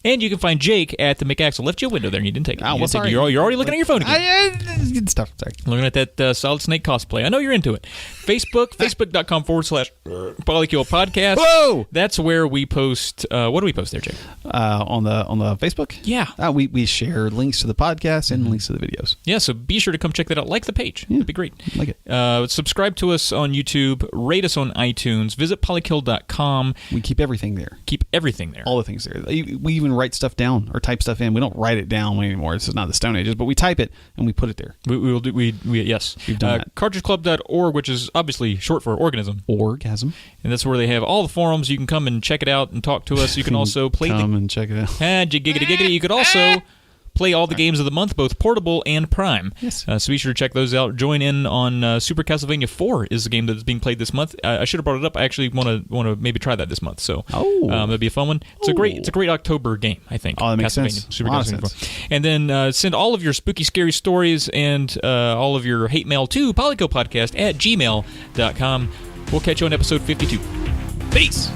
And you can find Jake at the McAxel. Left you a window there and you didn't take it. Oh, well, sorry. You're already looking at your phone again. Good stuff. Sorry. Looking at that Solid Snake cosplay. I know you're into it. Facebook, facebook.com/Polykill Podcast. Whoa! That's where we post. What do we post there, Jake? On the Facebook? Yeah. We share links to the podcast and links to the videos. Yeah, so be sure to come check that out. Like the page. Yeah. It'd be great. Like it. Subscribe to us on YouTube. Rate us on iTunes. Visit polykill.com. We keep everything there. Keep everything there. All the things there. We even write stuff down or type stuff in. We don't write it down anymore. This is not the Stone Ages, but we type it and we put it there. We will do. Yes. We've done that. Cartridgeclub.org, which is obviously short for organism. Orgasm. And that's where they have all the forums. You can come and check it out and talk to us. You can also play and check it out. Giggity. You could also play all the games of the month, both portable and Prime. Yes. So be sure to check those out. Join in on Super Castlevania 4 is the game that's being played this month. I should have brought it up. I actually want to maybe try that this month. So that'd be a fun one. It's a great October game, I think. Oh, that makes sense. Super Castlevania 4. And then send all of your spooky, scary stories and all of your hate mail to polykillpodcast@gmail.com. We'll catch you on episode 52. Peace.